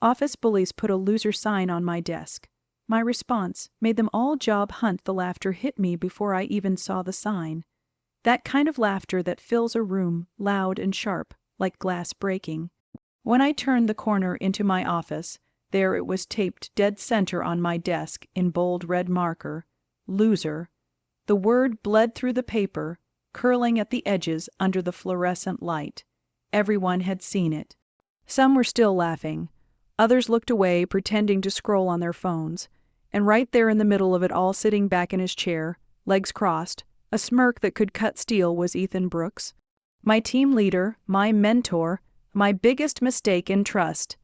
Office bullies put a loser sign on my desk. My response made them all job hunt. The laughter hit me before I even saw the sign. That kind of laughter that fills a room, loud and sharp, like glass breaking. When I turned the corner into my office, there it was taped dead center on my desk in bold red marker. Loser. The word bled through the paper, curling at the edges under the fluorescent light. Everyone had seen it. Some were still laughing. Others looked away, pretending to scroll on their phones. And right there in the middle of it all, sitting back in his chair, legs crossed, a smirk that could cut steel, was Ethan Brooks. My team leader, my mentor, my biggest mistake in trust.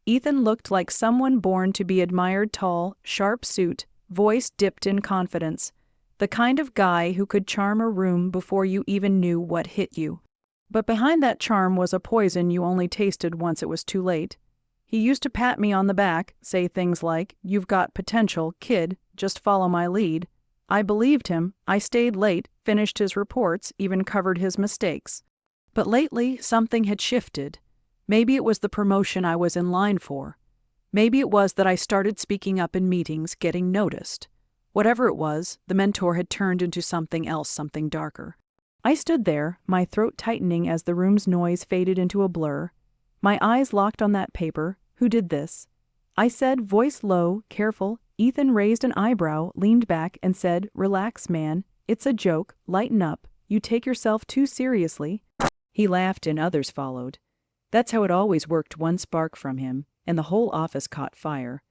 Ethan looked like someone born to be admired, tall, sharp suit, voice dipped in confidence. The kind of guy who could charm a room before you even knew what hit you. But behind that charm was a poison you only tasted once it was too late. He used to pat me on the back, say things like, "You've got potential, kid, just follow my lead." I believed him. I stayed late, finished his reports, even covered his mistakes. But lately, something had shifted. Maybe it was the promotion I was in line for. Maybe it was that I started speaking up in meetings, getting noticed. Whatever it was, the mentor had turned into something else, something darker. I stood there, my throat tightening as the room's noise faded into a blur. My eyes locked on that paper. Who did this? I said, voice low, careful. Ethan raised an eyebrow, leaned back, and said, "Relax, man. It's a joke. Lighten up. You take yourself too seriously." He laughed and others followed. That's how it always worked. One spark from him, and the whole office caught fire.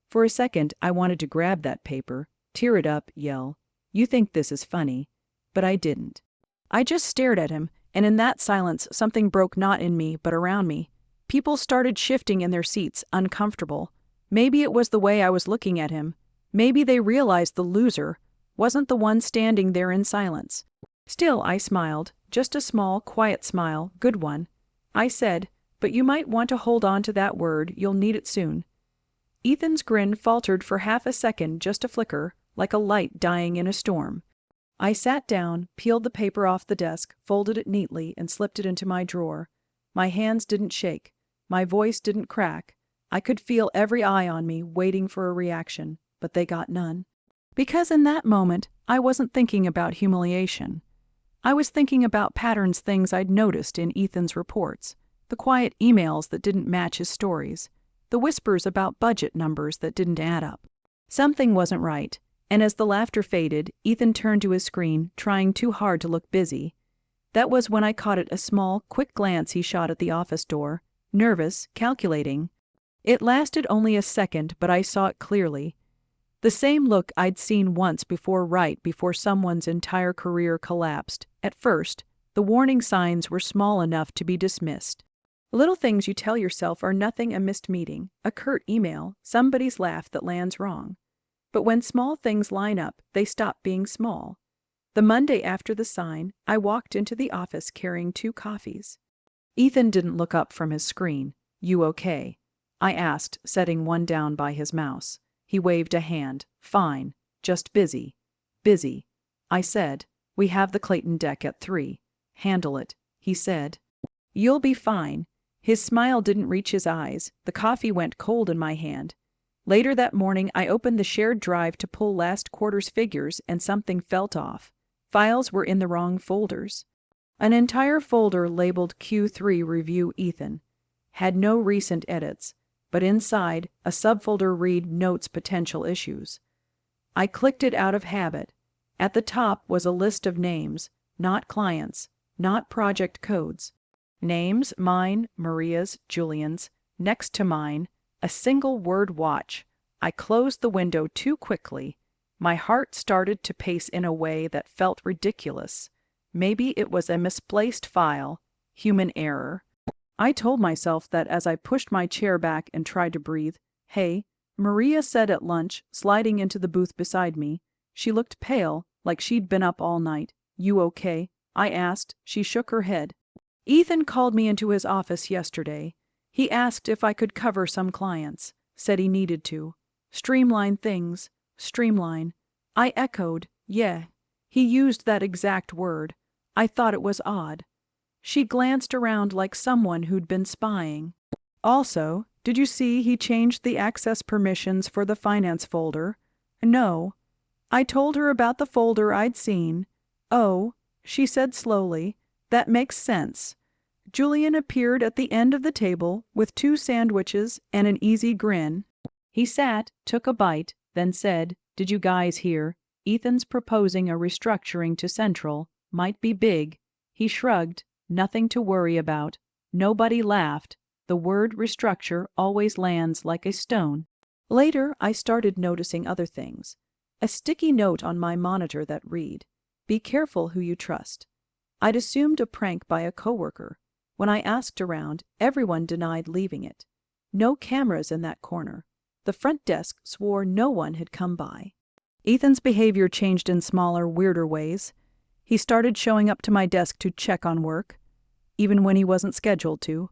For a second, I wanted to grab that paper, tear it up, yell, "You think this is funny?" But I didn't. I just stared at him, and in that silence, something broke, not in me, but around me. People started shifting in their seats, uncomfortable. Maybe it was the way I was looking at him. Maybe they realized the loser wasn't the one standing there in silence. Still, I smiled, just a small, quiet smile, good one. I said, "But you might want to hold on to that word, you'll need it soon." Ethan's grin faltered for half a second, just a flicker, like a light dying in a storm. I sat down, peeled the paper off the desk, folded it neatly, and slipped it into my drawer. My hands didn't shake. My voice didn't crack. I could feel every eye on me, waiting for a reaction, but they got none. Because in that moment, I wasn't thinking about humiliation. I was thinking about patterns, things I'd noticed in Ethan's reports, the quiet emails that didn't match his stories, the whispers about budget numbers that didn't add up. Something wasn't right, and as the laughter faded, Ethan turned to his screen, trying too hard to look busy. That was when I caught it, a small, quick glance he shot at the office door, nervous, calculating. It lasted only a second, but I saw it clearly. The same look I'd seen once before, right before someone's entire career collapsed. At first, the warning signs were small enough to be dismissed. Little things you tell yourself are nothing: a missed meeting, a curt email, somebody's laugh that lands wrong. But when small things line up, they stop being small. The Monday after the sign, I walked into the office carrying 2 coffees. Ethan didn't look up from his screen. "You okay?" I asked, setting one down by his mouse. He waved a hand. "Fine. Just busy." "Busy," I said. "We have the Clayton deck at 3. Handle it," he said. "You'll be fine." His smile didn't reach his eyes. The coffee went cold in my hand. Later that morning, I opened the shared drive to pull last quarter's figures, and something felt off. Files were in the wrong folders. An entire folder labeled Q3 Review Ethan had no recent edits, but inside, a subfolder read Notes Potential Issues. I clicked it out of habit. At the top was a list of names, not clients, not project codes. Names: mine, Maria's, Julian's. Next to mine, a single word: watch. I closed the window too quickly. My heart started to pace in a way that felt ridiculous. Maybe it was a misplaced file, human error. I told myself that as I pushed my chair back and tried to breathe. "Hey," Maria said at lunch, sliding into the booth beside me. She looked pale, like she'd been up all night. "You okay?" I asked. She shook her head. "Ethan called me into his office yesterday. He asked if I could cover some clients. Said he needed to. Streamline things. Streamline." I echoed, "Yeah." He used that exact word. I thought it was odd. She glanced around like someone who'd been spying. "Also, Did you see he changed the access permissions for the finance folder? No. I told her about the folder I'd seen. Oh, she said slowly, that makes sense. Julian appeared at the end of the table with 2 sandwiches and an easy grin. He sat, took a bite, then said, "Did you guys hear? Ethan's proposing a restructuring to Central. Might be big." He shrugged. Nothing to worry about. Nobody laughed. The word restructure always lands like a stone. Later, I started noticing other things. A sticky note on my monitor that read, "Be careful who you trust." I'd assumed a prank by a coworker. When I asked around, everyone denied leaving it. No cameras in that corner. The front desk swore no one had come by. Ethan's behavior changed in smaller, weirder ways. He started showing up to my desk to check on work, even when he wasn't scheduled to.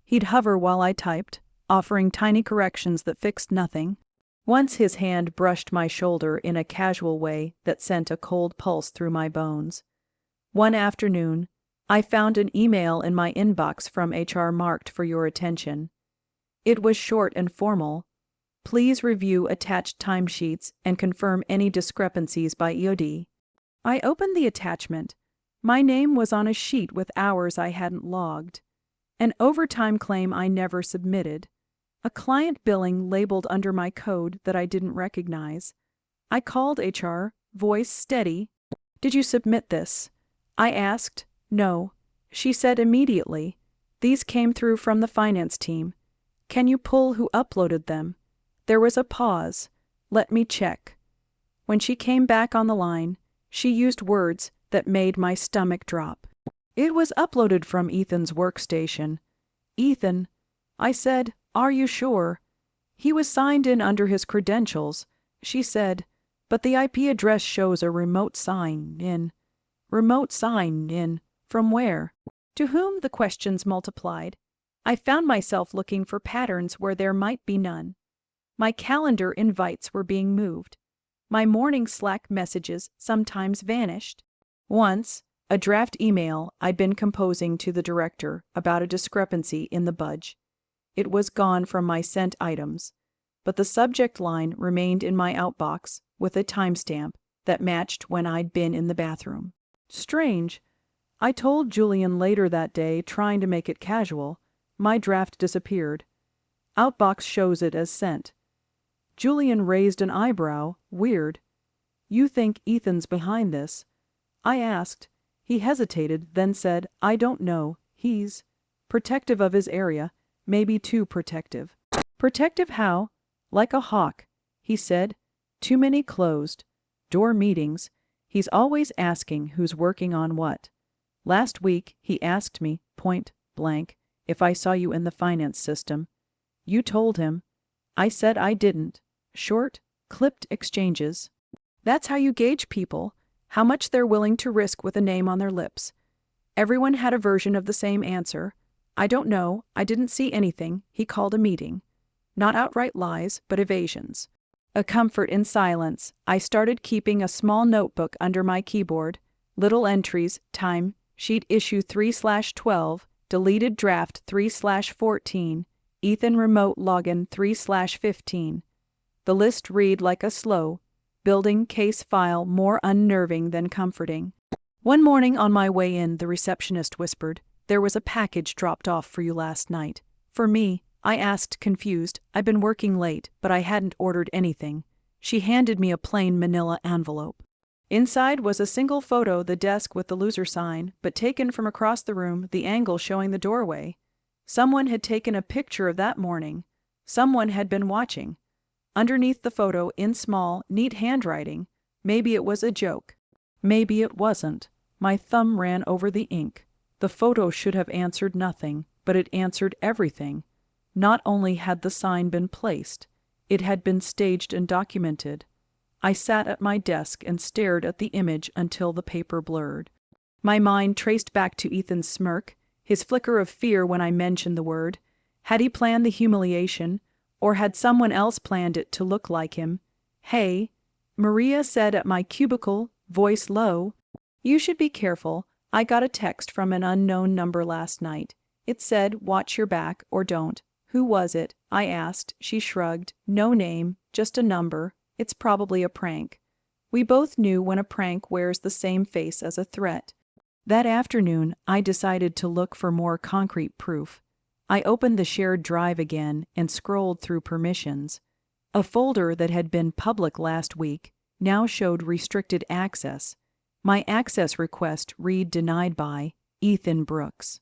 He'd hover while I typed, offering tiny corrections that fixed nothing. Once his hand brushed my shoulder in a casual way that sent a cold pulse through my bones. One afternoon, I found an email in my inbox from HR marked for your attention. It was short and formal. Please review attached timesheets and confirm any discrepancies by EOD. I opened the attachment. My name was on a sheet with hours I hadn't logged. An overtime claim I never submitted. A client billing labeled under my code that I didn't recognize. I called HR, voice steady. "Did you submit this?" I asked. "No." She said immediately, "These came through from the finance team. Can you pull who uploaded them?" There was a pause. "Let me check." When she came back on the line, she used words that made my stomach drop. "It was uploaded from Ethan's workstation." "Ethan?" I said, "Are you sure?" "He was signed in under his credentials." She said, "But the IP address shows a remote sign in." "Remote sign in? From where?" To whom the questions multiplied. I found myself looking for patterns where there might be none. My calendar invites were being moved. My morning Slack messages sometimes vanished. Once, a draft email I'd been composing to the director about a discrepancy in the budge. It was gone from my sent items, but the subject line remained in my outbox with a timestamp that matched when I'd been in the bathroom. Strange. I told Julian later that day, trying to make it casual. My draft disappeared. Outbox shows it as sent. Julian raised an eyebrow. Weird. "You think Ethan's behind this?" I asked. He hesitated, then said, "I don't know. He's protective of his area, maybe too protective." "Protective how?" "Like a hawk," he said. "Too many closed door meetings. He's always asking who's working on what. Last week he asked me, point blank, if I saw you in the finance system. You told him. I said I didn't." Short, clipped exchanges. That's how you gauge people, how much they're willing to risk with a name on their lips. Everyone had a version of the same answer. "I don't know, I didn't see anything, he called a meeting." Not outright lies, but evasions. A comfort in silence, I started keeping a small notebook under my keyboard. Little entries, time, sheet issue 3/12, deleted draft 3/14, Ethan remote login 3/15. The list read like a slow building case file, more unnerving than comforting. One morning on my way in, the receptionist whispered, "There was a package dropped off for you last night." "For me?" I asked, confused. I'd been working late, but I hadn't ordered anything. She handed me a plain manila envelope. Inside was a single photo, the desk with the loser sign, but taken from across the room, the angle showing the doorway. Someone had taken a picture of that morning. Someone had been watching. Underneath the photo, in small, neat handwriting, maybe it was a joke. Maybe it wasn't. My thumb ran over the ink. The photo should have answered nothing, but it answered everything. Not only had the sign been placed, it had been staged and documented. I sat at my desk and stared at the image until the paper blurred. My mind traced back to Ethan's smirk, his flicker of fear when I mentioned the word. Had he planned the humiliation, or had someone else planned it to look like him? "Hey," Maria said at my cubicle, voice low. "You should be careful. I got a text from an unknown number last night. It said, 'Watch your back or don't.' "Who was it?" I asked. She shrugged. "No name, just a number. It's probably a prank." We both knew when a prank wears the same face as a threat. That afternoon, I decided to look for more concrete proof. I opened the shared drive again and scrolled through permissions. A folder that had been public last week now showed restricted access. My access request read "Denied by Ethan Brooks."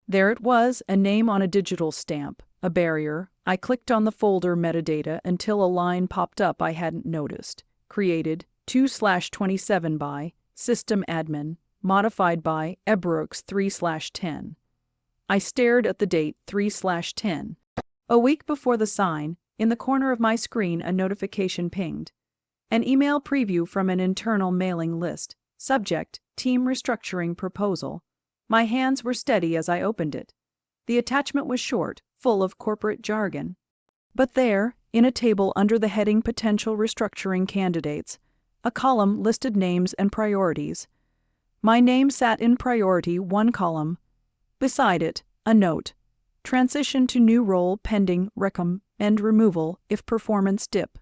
There it was, a name on a digital stamp, a barrier. I clicked on the folder metadata until a line popped up I hadn't noticed. Created 2/27 by System Admin, modified by Ebrooks 3/10. I stared at the date 3/10. A week before the sign, in the corner of my screen, a notification pinged. An email preview from an internal mailing list. Subject: Team Restructuring Proposal. My hands were steady as I opened it. The attachment was short, full of corporate jargon. But there, in a table under the heading Potential Restructuring Candidates, a column listed names and priorities. My name sat in priority 1 column. Beside it, a note: Transition to new role pending recommend removal if performance dip.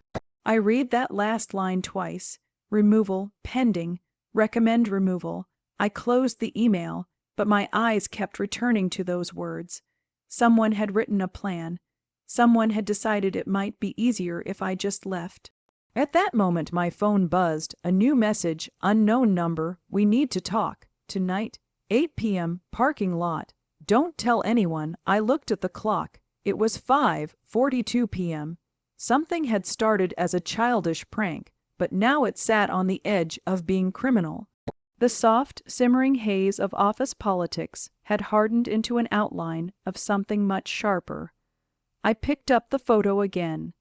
I read that last line twice. Removal pending, recommend removal. I closed the email, but my eyes kept returning to those words. Someone had written a plan. Someone had decided it might be easier if I just left. At that moment my phone buzzed, a new message, unknown number, "We need to talk, tonight, 8 p.m., parking lot. Don't tell anyone." I looked at the clock. It was 5:42 p.m. Something had started as a childish prank, but now it sat on the edge of being criminal. The soft, simmering haze of office politics had hardened into an outline of something much sharper. I picked up the photo again.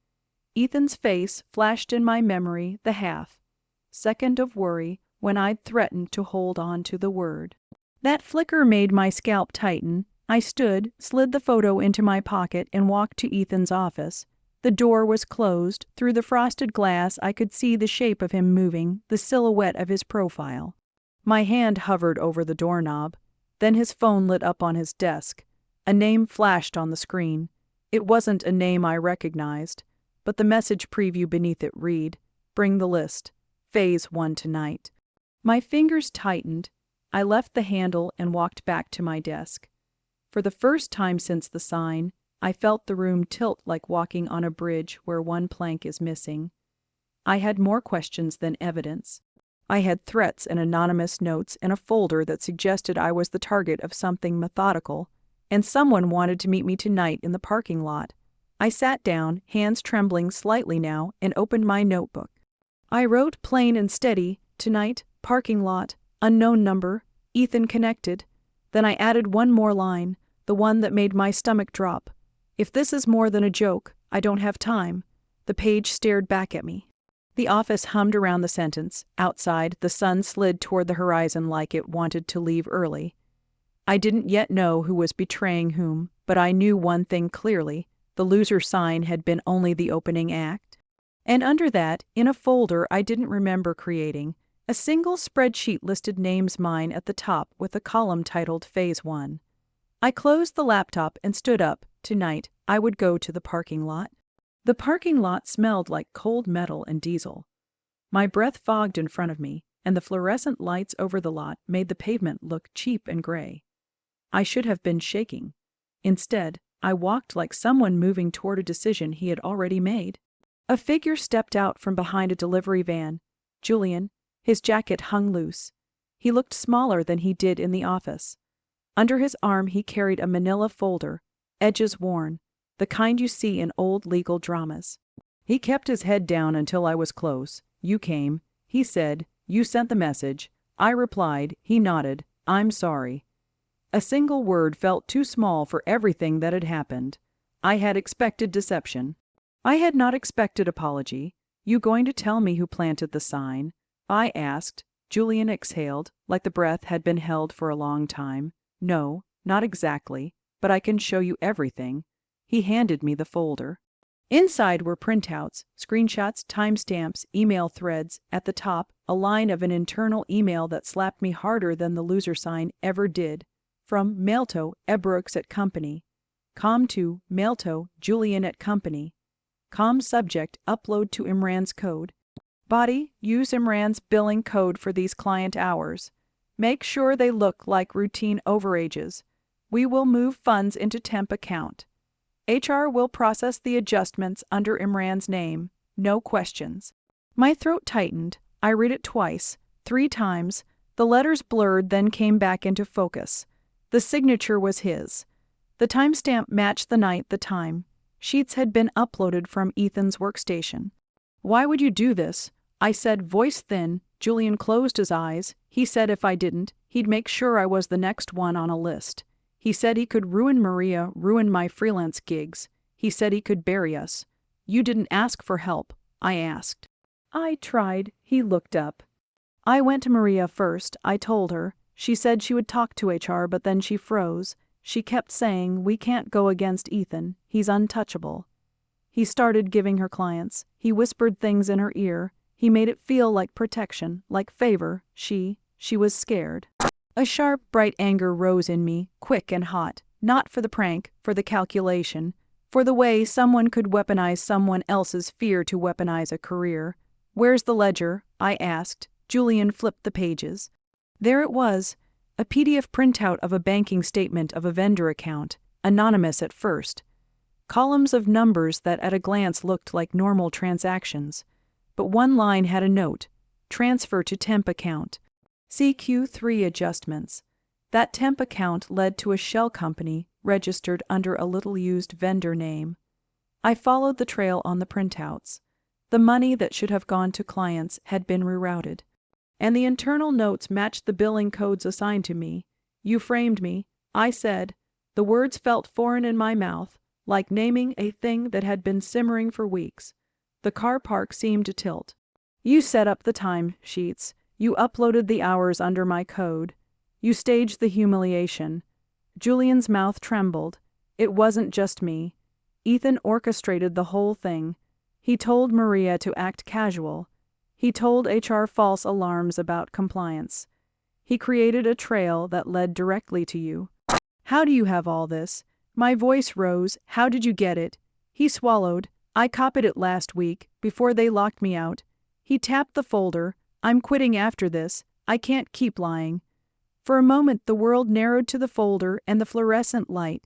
Ethan's face flashed in my memory, the half-second of worry when I'd threatened to hold on to the word. That flicker made my scalp tighten. I stood, slid the photo into my pocket, and walked to Ethan's office. The door was closed. Through the frosted glass I could see the shape of him moving, the silhouette of his profile. My hand hovered over the doorknob. Then his phone lit up on his desk. A name flashed on the screen. It wasn't a name I recognized, but the message preview beneath it read, "Bring the list. Phase 1 tonight." My fingers tightened. I left the handle and walked back to my desk. For the first time since the sign, I felt the room tilt like walking on a bridge where one plank is missing. I had more questions than evidence. I had threats and anonymous notes in a folder that suggested I was the target of something methodical, and someone wanted to meet me tonight in the parking lot. I sat down, hands trembling slightly now, and opened my notebook. I wrote plain and steady, "Tonight, parking lot, unknown number, Ethan connected." Then I added one more line, the one that made my stomach drop. "If this is more than a joke, I don't have time." The page stared back at me. The office hummed around the sentence. Outside, the sun slid toward the horizon like it wanted to leave early. I didn't yet know who was betraying whom, but I knew one thing clearly: the loser sign had been only the opening act. And under that, in a folder I didn't remember creating, a single spreadsheet listed names, mine at the top with a column titled Phase 1. I closed the laptop and stood up. Tonight, I would go to the parking lot. The parking lot smelled like cold metal and diesel. My breath fogged in front of me, and the fluorescent lights over the lot made the pavement look cheap and gray. I should have been shaking. Instead, I walked like someone moving toward a decision he had already made. A figure stepped out from behind a delivery van. Julian. His jacket hung loose. He looked smaller than he did in the office. Under his arm he carried a manila folder, edges worn, the kind you see in old legal dramas. He kept his head down until I was close. "You came," he said. "You sent the message." I replied. He nodded. "I'm sorry." A single word felt too small for everything that had happened. I had expected deception. I had not expected apology. "You going to tell me who planted the sign?" I asked. Julian exhaled, like the breath had been held for a long time. "No, not exactly, but I can show you everything." He handed me the folder. Inside were printouts, screenshots, timestamps, email threads. At the top, a line of an internal email that slapped me harder than the loser sign ever did. From Mailto, Ebrooks at Company. Com to, mail to, Julian at company. Com subject, upload to Imran's code. Body, use Imran's billing code for these client hours. Make sure they look like routine overages. We will move funds into temp account. HR will process the adjustments under Imran's name. No questions. My throat tightened. I read it twice, 3 times. The letters blurred, then came back into focus. The signature was his. The timestamp matched the night, the time. Sheets had been uploaded from Ethan's workstation. Why would you do this? I said, voice thin. Julian closed his eyes. He said if I didn't, he'd make sure I was the next one on a list. He said he could ruin Maria, ruin my freelance gigs. He said he could bury us. You didn't ask for help, I asked. I tried. He looked up. I went to Maria first, I told her. She said she would talk to HR, but then she froze. She kept saying, we can't go against Ethan. He's untouchable. He started giving her clients. He whispered things in her ear. He made it feel like protection, like favor. She was scared. A sharp, bright anger rose in me, quick and hot. Not for the prank, for the calculation. For the way someone could weaponize someone else's fear to weaponize a career. Where's the ledger? I asked. Julian flipped the pages. There it was, a PDF printout of a banking statement of a vendor account, anonymous at first. Columns of numbers that at a glance looked like normal transactions. But one line had a note, transfer to temp account. CQ3 adjustments. That temp account led to a shell company registered under a little-used vendor name. I followed the trail on the printouts. The money that should have gone to clients had been rerouted. And the internal notes matched the billing codes assigned to me. You framed me, I said. The words felt foreign in my mouth, like naming a thing that had been simmering for weeks. The car park seemed to tilt. You set up the time sheets. You uploaded the hours under my code. You staged the humiliation. Julian's mouth trembled. It wasn't just me. Ethan orchestrated the whole thing. He told Maria to act casual. He told HR false alarms about compliance. He created a trail that led directly to you. How do you have all this? My voice rose. How did you get it? He swallowed. I copied it last week, before they locked me out. He tapped the folder. I'm quitting after this. I can't keep lying. For a moment the world narrowed to the folder and the fluorescent light.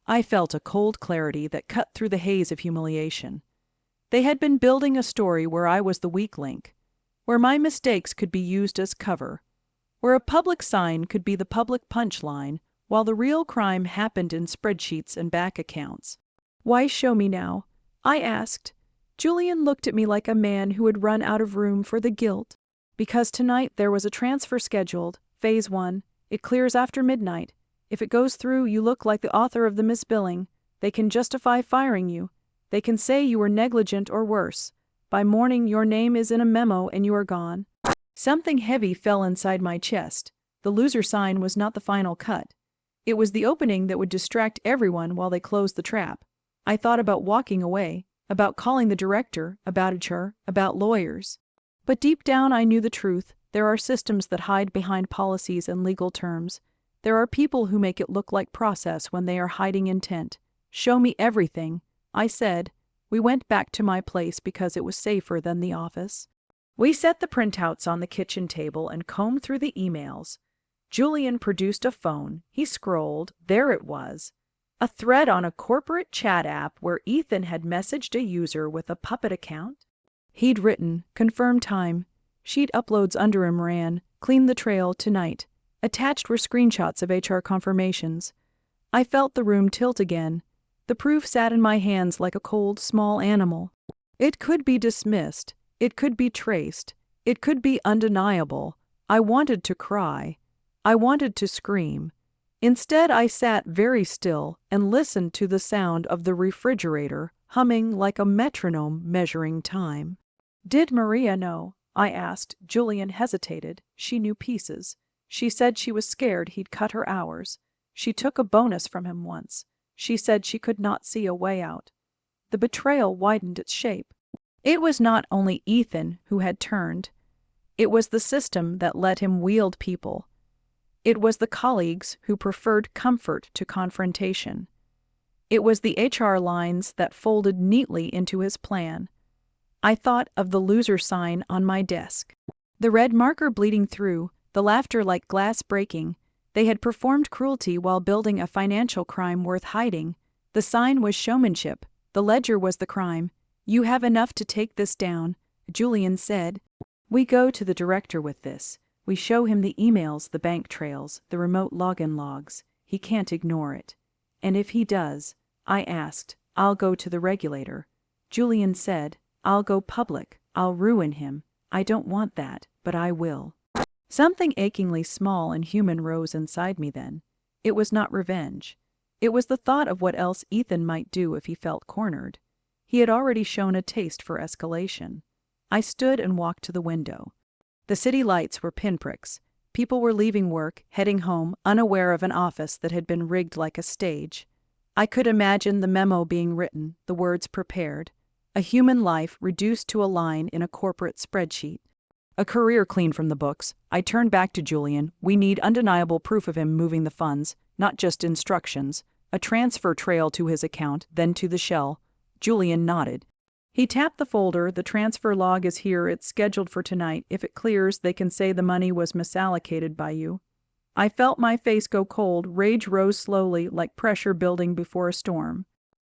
I felt a cold clarity that cut through the haze of humiliation. They had been building a story where I was the weak link, where my mistakes could be used as cover, where a public sign could be the public punchline, while the real crime happened in spreadsheets and bank accounts. Why show me now? I asked. Julian looked at me like a man who had run out of room for the guilt. Because tonight there was a transfer scheduled, phase 1. It clears after midnight. If it goes through, you look like the author of the misbilling. They can justify firing you. They can say you were negligent or worse. By morning your name is in a memo and you are gone. Something heavy fell inside my chest. The loser sign was not the final cut. It was the opening that would distract everyone while they closed the trap. I thought about walking away, about calling the director, about HR, about lawyers. But deep down I knew the truth. There are systems that hide behind policies and legal terms. There are people who make it look like process when they are hiding intent. Show me everything, I said. We went back to my place because it was safer than the office. We set the printouts on the kitchen table and combed through the emails. Julian produced a phone. He scrolled. There it was. A thread on a corporate chat app where Ethan had messaged a user with a puppet account. He'd written, confirm time. Sheet uploads under him ran, clean the trail tonight. Attached were screenshots of HR confirmations. I felt the room tilt again. The proof sat in my hands like a cold, small animal. It could be dismissed. It could be traced. It could be undeniable. I wanted to cry. I wanted to scream. Instead, I sat very still and listened to the sound of the refrigerator humming like a metronome measuring time. Did Maria know? I asked. Julian hesitated. She knew pieces. She said she was scared he'd cut her hours. She took a bonus from him once. She said she could not see a way out. The betrayal widened its shape. It was not only Ethan who had turned. It was the system that let him wield people. It was the colleagues who preferred comfort to confrontation. It was the HR lines that folded neatly into his plan. I thought of the loser sign on my desk. The red marker bleeding through, the laughter like glass breaking. They had performed cruelty while building a financial crime worth hiding. The sign was showmanship. The ledger was the crime. "You have enough to take this down," Julian said. "We go to the director with this. We show him the emails, the bank trails, the remote login logs. He can't ignore it." "And if he does?" I asked. "I'll go to the regulator." Julian said, "I'll go public. I'll ruin him. I don't want that, but I will." Something achingly small and human rose inside me then. It was not revenge. It was the thought of what else Ethan might do if he felt cornered. He had already shown a taste for escalation. I stood and walked to the window. The city lights were pinpricks. People were leaving work, heading home, unaware of an office that had been rigged like a stage. I could imagine the memo being written, the words prepared. A human life reduced to a line in a corporate spreadsheet. A career clean from the books. I turned back to Julian. "We need undeniable proof of him moving the funds, not just instructions. A transfer trail to his account, then to the shell." Julian nodded. He tapped the folder. "The transfer log is here. It's scheduled for tonight. If it clears, they can say the money was misallocated by you." I felt my face go cold. Rage rose slowly, like pressure building before a storm.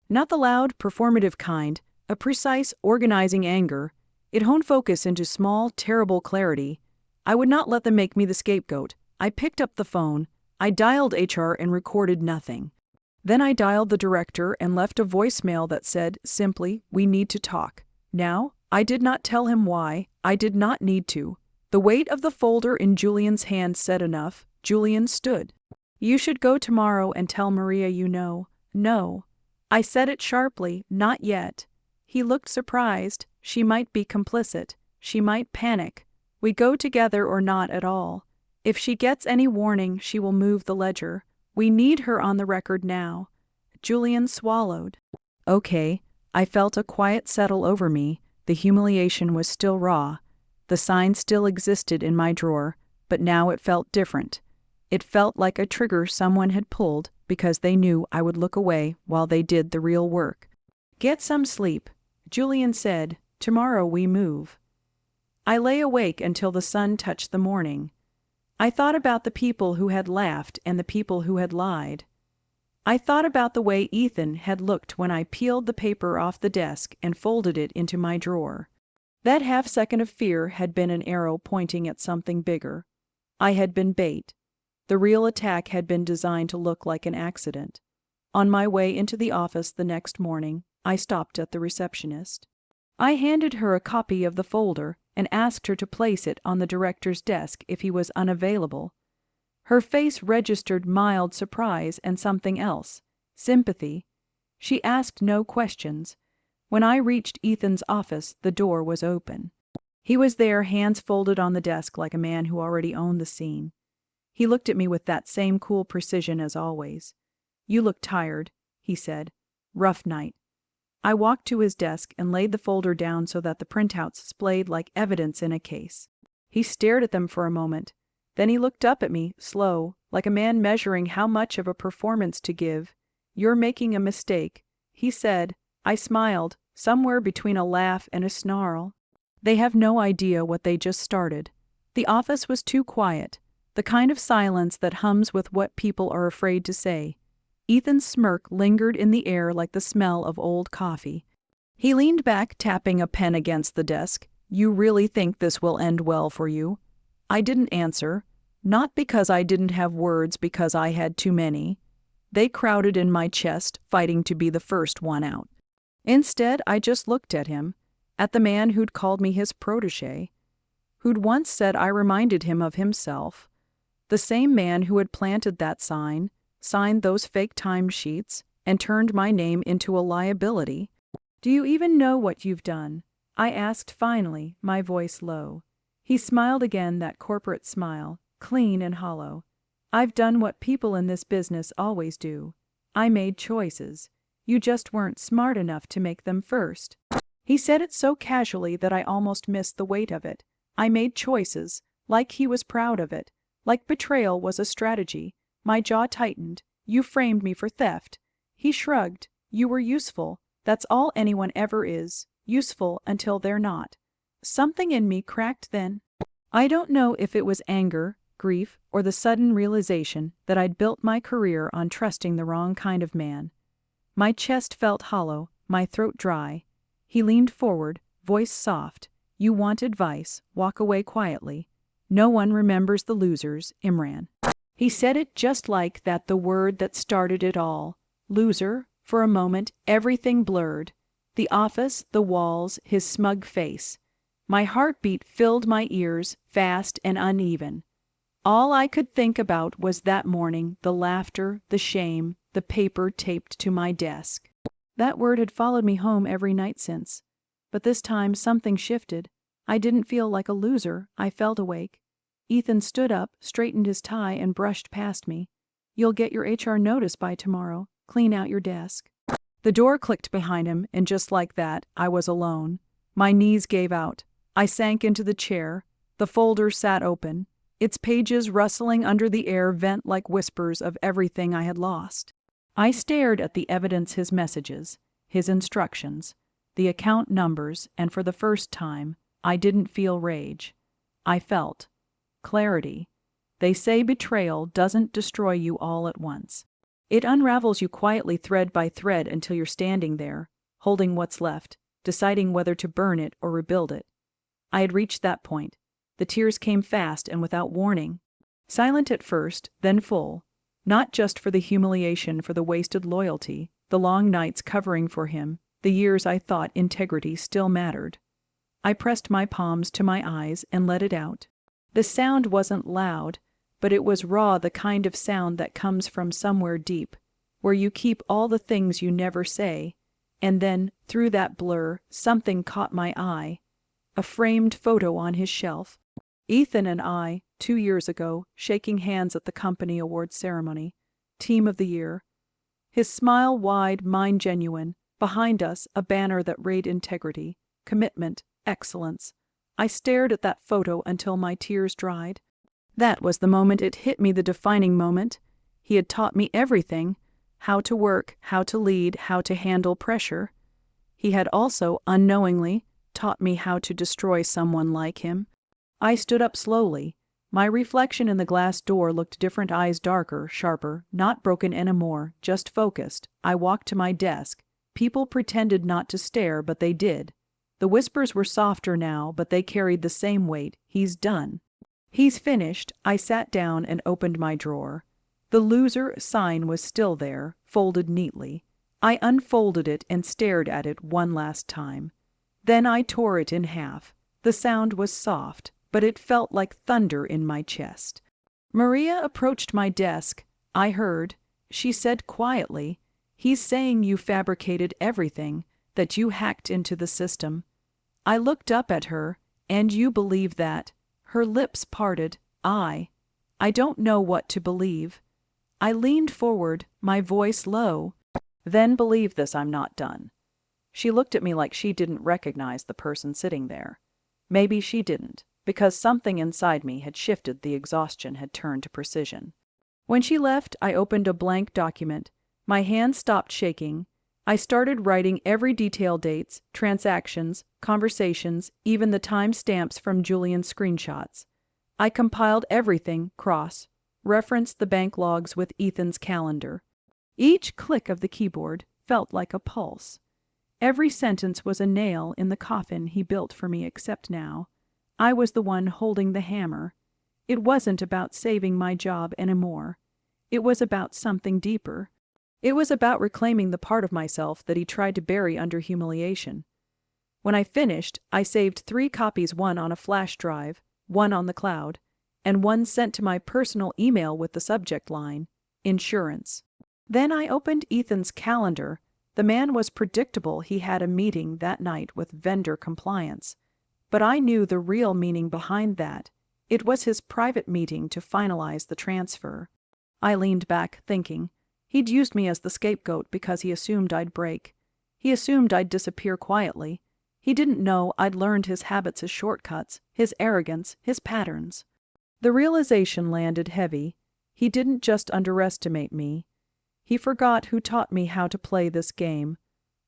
Not the loud, performative kind, a precise, organizing anger. It honed focus into small, terrible clarity. I would not let them make me the scapegoat. I picked up the phone. I dialed HR and recorded nothing. Then I dialed the director and left a voicemail that said, simply, "We need to talk." Now, I did not tell him why. I did not need to. The weight of the folder in Julian's hand said enough. Julian stood. "You should go tomorrow and tell Maria you know." "No." I said it sharply. "Not yet." He looked surprised. She might be complicit. She might panic. "We go together or not at all. If she gets any warning, she will move the ledger. We need her on the record now." Julian swallowed. "Okay." I felt a quiet settle over me. The humiliation was still raw. The sign still existed in my drawer, but now it felt different. It felt like a trigger someone had pulled because they knew I would look away while they did the real work. "Get some sleep," Julian said. "Tomorrow we move." I lay awake until the sun touched the morning. I thought about the people who had laughed and the people who had lied. I thought about the way Ethan had looked when I peeled the paper off the desk and folded it into my drawer. That half-second of fear had been an arrow pointing at something bigger. I had been bait. The real attack had been designed to look like an accident. On my way into the office the next morning, I stopped at the receptionist. I handed her a copy of the folder and asked her to place it on the director's desk if he was unavailable. Her face registered mild surprise and something else, sympathy. She asked no questions. When I reached Ethan's office, the door was open. He was there, hands folded on the desk like a man who already owned the scene. He looked at me with that same cool precision as always. "You look tired," he said. "Rough night." I walked to his desk and laid the folder down so that the printouts splayed like evidence in a case. He stared at them for a moment. Then he looked up at me, slow, like a man measuring how much of a performance to give. "You're making a mistake," he said. I smiled, somewhere between a laugh and a snarl. They have no idea what they just started. The office was too quiet, the kind of silence that hums with what people are afraid to say. Ethan's smirk lingered in the air like the smell of old coffee. He leaned back, tapping a pen against the desk. "You really think this will end well for you?" I didn't answer. Not because I didn't have words, because I had too many. They crowded in my chest, fighting to be the first one out. Instead, I just looked at him, at the man who'd called me his protégé, who'd once said I reminded him of himself, the same man who had planted that sign, signed those fake timesheets, and turned my name into a liability. "Do you even know what you've done?" I asked finally, my voice low. He smiled again, that corporate smile, clean and hollow. "I've done what people in this business always do. I made choices. You just weren't smart enough to make them first." He said it so casually that I almost missed the weight of it. I made choices, like he was proud of it, like betrayal was a strategy. My jaw tightened. "You framed me for theft." He shrugged. You were useful. That's all anyone ever is, useful until they're not. Something in me cracked then. I don't know if it was anger, grief, or the sudden realization that I'd built my career on trusting the wrong kind of man. My chest felt hollow, my throat dry. He leaned forward, voice soft. You want advice, walk away quietly. No one remembers the losers, Imran. He said it just like that, the word that started it all. Loser. For a moment, everything blurred. The office, the walls, his smug face. My heartbeat filled my ears, fast and uneven. All I could think about was that morning, the laughter, the shame, the paper taped to my desk. That word had followed me home every night since. But this time something shifted. I didn't feel like a loser, I felt awake. Ethan stood up, straightened his tie, and brushed past me. You'll get your HR notice by tomorrow. Clean out your desk. The door clicked behind him, and just like that, I was alone. My knees gave out. I sank into the chair. The folder sat open, its pages rustling under the air vent like whispers of everything I had lost. I stared at the evidence, his messages, his instructions, the account numbers, and for the first time, I didn't feel rage. I felt clarity. They say betrayal doesn't destroy you all at once. It unravels you quietly, thread by thread, until you're standing there, holding what's left, deciding whether to burn it or rebuild it. I had reached that point. The tears came fast and without warning. Silent at first, then full. Not just for the humiliation, for the wasted loyalty, the long nights covering for him, the years I thought integrity still mattered. I pressed my palms to my eyes and let it out. The sound wasn't loud, but it was raw, the kind of sound that comes from somewhere deep, where you keep all the things you never say. And then, through that blur, something caught my eye. A framed photo on his shelf. Ethan and I, 2 years ago, shaking hands at the company awards ceremony. Team of the Year. His smile wide, mine genuine. Behind us, a banner that read integrity, commitment, excellence. I stared at that photo until my tears dried. That was the moment it hit me, the defining moment. He had taught me everything. How to work, how to lead, how to handle pressure. He had also, unknowingly, taught me how to destroy someone like him. I stood up slowly. My reflection in the glass door looked different, eyes darker, sharper, not broken anymore, just focused. I walked to my desk. People pretended not to stare, but they did. The whispers were softer now, but they carried the same weight. He's done. He's finished. I sat down and opened my drawer. The loser sign was still there, folded neatly. I unfolded it and stared at it one last time. Then I tore it in half. The sound was soft, but it felt like thunder in my chest. Maria approached my desk. I heard. She said quietly, "He's saying you fabricated everything, that you hacked into the system." I looked up at her. "And you believe that?" Her lips parted. I don't know what to believe. I leaned forward, my voice low. "Then believe this, I'm not done." She looked at me like she didn't recognize the person sitting there. Maybe she didn't, because something inside me had shifted, the exhaustion had turned to precision. When she left, I opened a blank document. My hand stopped shaking. I started writing every detail, dates, transactions, conversations, even the time stamps from Julian's screenshots. I compiled everything, referenced the bank logs with Ethan's calendar. Each click of the keyboard felt like a pulse. Every sentence was a nail in the coffin he built for me, except now I was the one holding the hammer. It wasn't about saving my job anymore. It was about something deeper. It was about reclaiming the part of myself that he tried to bury under humiliation. When I finished, I saved 3 copies, one on a flash drive, one on the cloud, and one sent to my personal email with the subject line, "Insurance." Then I opened Ethan's calendar. The man was predictable. He had a meeting that night with vendor compliance. But I knew the real meaning behind that. It was his private meeting to finalize the transfer. I leaned back, thinking. He'd used me as the scapegoat because he assumed I'd break. He assumed I'd disappear quietly. He didn't know I'd learned his habits, his shortcuts, his arrogance, his patterns. The realization landed heavy. He didn't just underestimate me. He forgot who taught me how to play this game.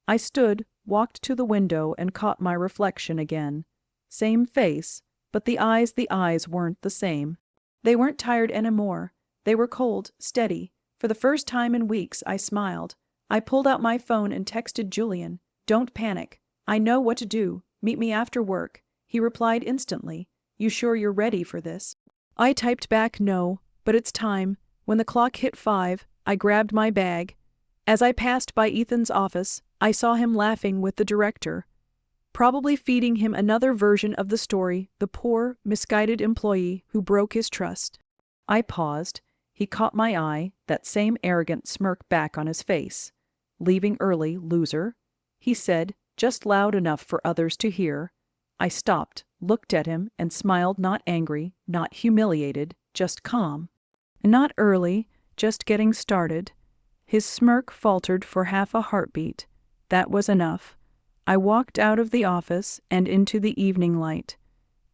I stood, walked to the window, and caught my reflection again. Same face, but the eyes weren't the same. They weren't tired anymore. They were cold, steady. For the first time in weeks, I smiled. I pulled out my phone and texted Julian. "Don't panic. I know what to do. Meet me after work." He replied instantly. "You sure you're ready for this?" I typed back, "No, but it's time." When the clock hit 5, I grabbed my bag. As I passed by Ethan's office, I saw him laughing with the director, probably feeding him another version of the story, the poor, misguided employee who broke his trust. I paused. He caught my eye, that same arrogant smirk back on his face. "Leaving early, loser," he said, just loud enough for others to hear. I stopped, looked at him, and smiled, not angry, not humiliated, just calm. "Not early, just getting started." His smirk faltered for half a heartbeat. That was enough. I walked out of the office and into the evening light.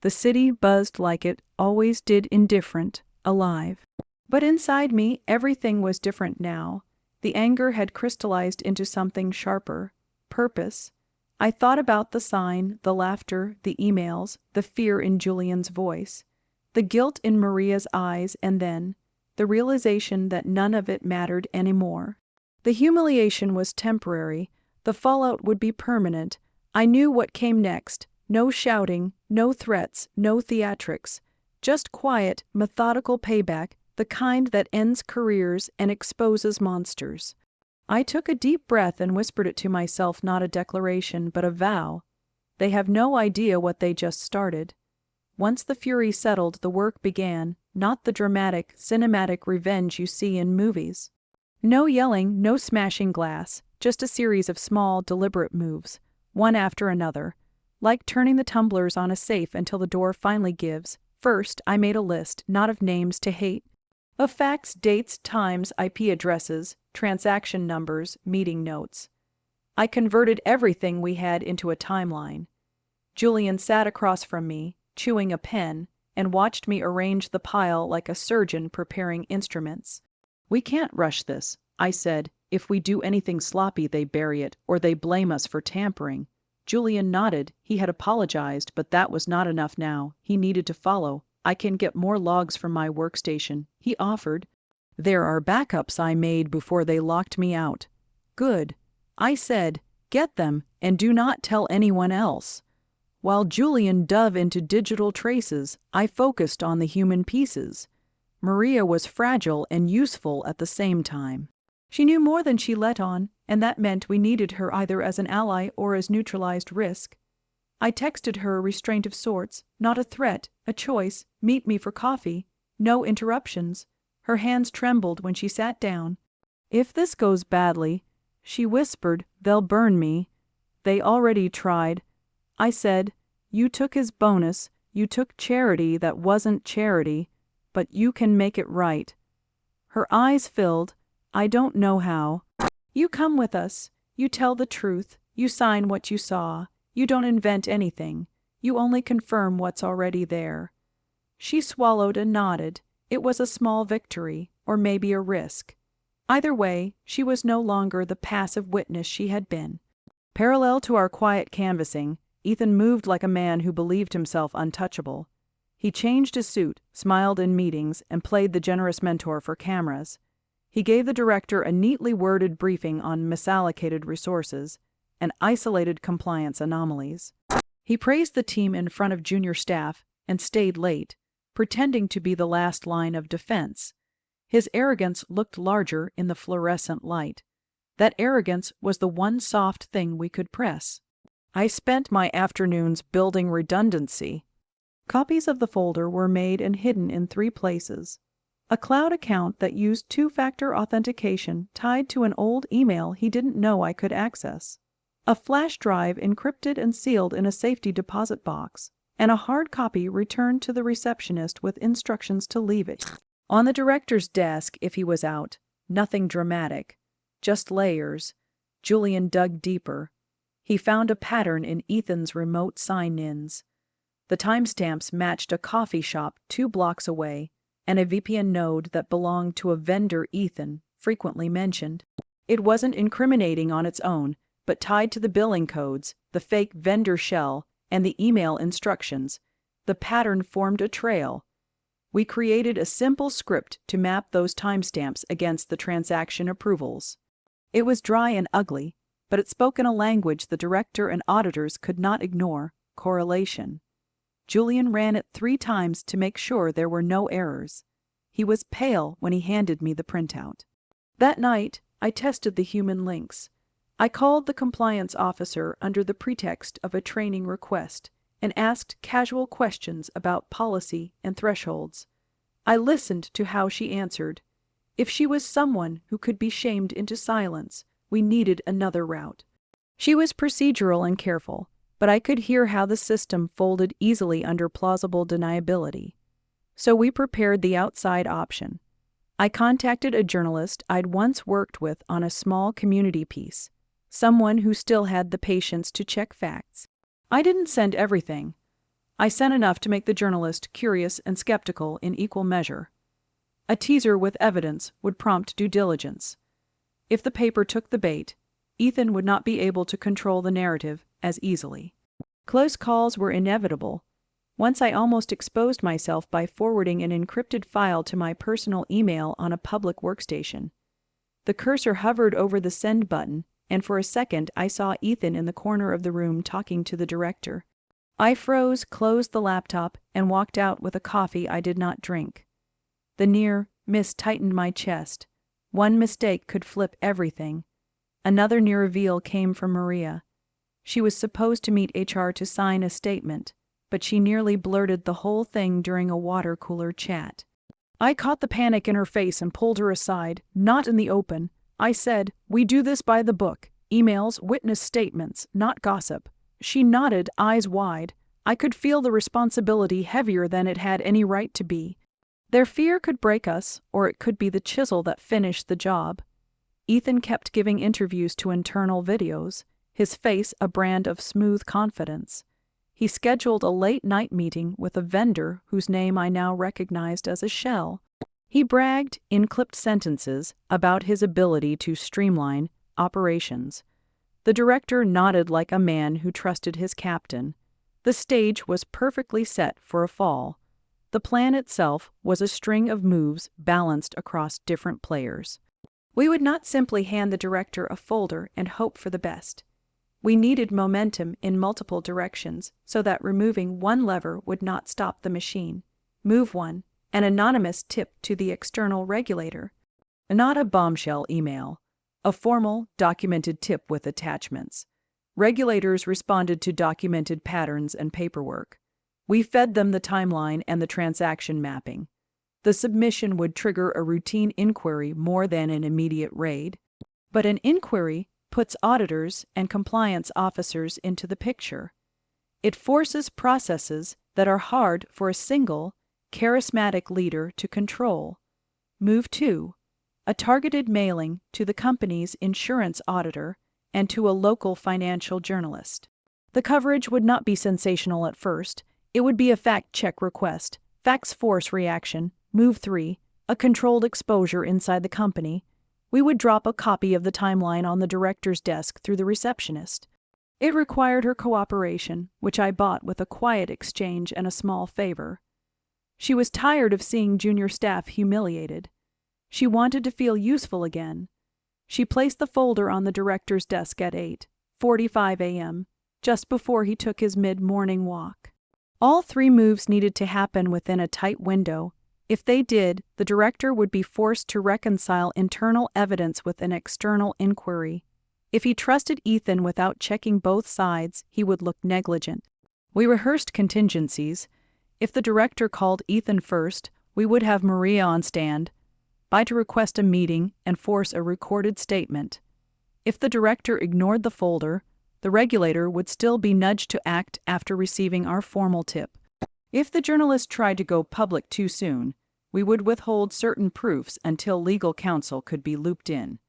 The city buzzed like it always did, indifferent, alive. But inside me, everything was different now. The anger had crystallized into something sharper. Purpose. I thought about the sign, the laughter, the emails, the fear in Julian's voice, the guilt in Maria's eyes, and then the realization that none of it mattered anymore. The humiliation was temporary. The fallout would be permanent. I knew what came next. No shouting, no threats, no theatrics. Just quiet, methodical payback, the kind that ends careers and exposes monsters. I took a deep breath and whispered it to myself, not a declaration, but a vow. They have no idea what they just started. Once the fury settled, the work began, not the dramatic, cinematic revenge you see in movies. No yelling, no smashing glass, just a series of small, deliberate moves, one after another, like turning the tumblers on a safe until the door finally gives. First, I made a list, not of names to hate, of facts, dates, times, IP addresses, transaction numbers, meeting notes. I converted everything we had into a timeline. Julian sat across from me, chewing a pen, and watched me arrange the pile like a surgeon preparing instruments. "We can't rush this," I said. "If we do anything sloppy, they bury it, or they blame us for tampering." Julian nodded. He had apologized, but that was not enough now. He needed to follow. "I can get more logs from my workstation," he offered. "There are backups I made before they locked me out." "Good," I said. "Get them, and do not tell anyone else." While Julian dove into digital traces, I focused on the human pieces. Maria was fragile and useful at the same time. She knew more than she let on, and that meant we needed her either as an ally or as neutralized risk. I texted her a restraint of sorts, not a threat, a choice. "Meet me for coffee. No interruptions." Her hands trembled when she sat down. "If this goes badly," she whispered, "they'll burn me." "They already tried." I said, "You took his bonus, you took charity that wasn't charity, but you can make it right." Her eyes filled. "I don't know how." "You come with us. You tell the truth. You sign what you saw. You don't invent anything. You only confirm what's already there." She swallowed and nodded. It was a small victory, or maybe a risk. Either way, she was no longer the passive witness she had been. Parallel to our quiet canvassing, Ethan moved like a man who believed himself untouchable. He changed his suit, smiled in meetings, and played the generous mentor for cameras. He gave the director a neatly worded briefing on misallocated resources and isolated compliance anomalies. He praised the team in front of junior staff and stayed late, pretending to be the last line of defense. His arrogance looked larger in the fluorescent light. That arrogance was the one soft thing we could press. I spent my afternoons building redundancy. Copies of the folder were made and hidden in 3 places. A cloud account that used 2-factor authentication tied to an old email he didn't know I could access. A flash drive encrypted and sealed in a safety deposit box, and a hard copy returned to the receptionist with instructions to leave it on the director's desk if he was out. Nothing dramatic, just layers. Julian dug deeper. He found a pattern in Ethan's remote sign-ins. The timestamps matched a coffee shop 2 blocks away and a VPN node that belonged to a vendor Ethan frequently mentioned. It wasn't incriminating on its own, but tied to the billing codes, the fake vendor shell, and the email instructions. The pattern formed a trail. We created a simple script to map those timestamps against the transaction approvals. It was dry and ugly, but it spoke in a language the director and auditors could not ignore: correlation. Julian ran it 3 times to make sure there were no errors. He was pale when he handed me the printout. That night, I tested the human links. I called the compliance officer under the pretext of a training request and asked casual questions about policy and thresholds. I listened to how she answered. If she was someone who could be shamed into silence, we needed another route. She was procedural and careful, but I could hear how the system folded easily under plausible deniability. So we prepared the outside option. I contacted a journalist I'd once worked with on a small community piece, someone who still had the patience to check facts. I didn't send everything. I sent enough to make the journalist curious and skeptical in equal measure. A teaser with evidence would prompt due diligence. If the paper took the bait, Ethan would not be able to control the narrative as easily. Close calls were inevitable. Once I almost exposed myself by forwarding an encrypted file to my personal email on a public workstation. The cursor hovered over the send button, and for a second I saw Ethan in the corner of the room talking to the director. I froze, closed the laptop, and walked out with a coffee I did not drink. The near miss tightened my chest. One mistake could flip everything. Another near reveal came from Maria. She was supposed to meet HR to sign a statement, but she nearly blurted the whole thing during a water cooler chat. I caught the panic in her face and pulled her aside. Not in the open. I said, "We do this by the book. Emails, witness statements, not gossip." She nodded, eyes wide. I could feel the responsibility heavier than it had any right to be. Their fear could break us, or it could be the chisel that finished the job. Ethan kept giving interviews to internal videos, his face a brand of smooth confidence. He scheduled a late-night meeting with a vendor whose name I now recognized as a shell. He bragged, in clipped sentences, about his ability to streamline operations. The director nodded like a man who trusted his captain. The stage was perfectly set for a fall. The plan itself was a string of moves balanced across different players. We would not simply hand the director a folder and hope for the best. We needed momentum in multiple directions so that removing one lever would not stop the machine. Move one, an anonymous tip to the external regulator. Not a bombshell email. A formal, documented tip with attachments. Regulators responded to documented patterns and paperwork. We fed them the timeline and the transaction mapping. The submission would trigger a routine inquiry more than an immediate raid. But an inquiry puts auditors and compliance officers into the picture. It forces processes that are hard for a single, charismatic leader to control. Move 2. A targeted mailing to the company's insurance auditor and to a local financial journalist. The coverage would not be sensational at first. It would be a fact-check request, facts force reaction. Move 3. A controlled exposure inside the company. We would drop a copy of the timeline on the director's desk through the receptionist. It required her cooperation, which I bought with a quiet exchange and a small favor. She was tired of seeing junior staff humiliated. She wanted to feel useful again. She placed the folder on the director's desk at 8:45 a.m., just before he took his mid-morning walk. All 3 moves needed to happen within a tight window. If they did, the director would be forced to reconcile internal evidence with an external inquiry. If he trusted Ethan without checking both sides, he would look negligent. We rehearsed contingencies. If the director called Ethan first, we would have Maria on stand, by to request a meeting and force a recorded statement. If the director ignored the folder, the regulator would still be nudged to act after receiving our formal tip. If the journalist tried to go public too soon, we would withhold certain proofs until legal counsel could be looped in.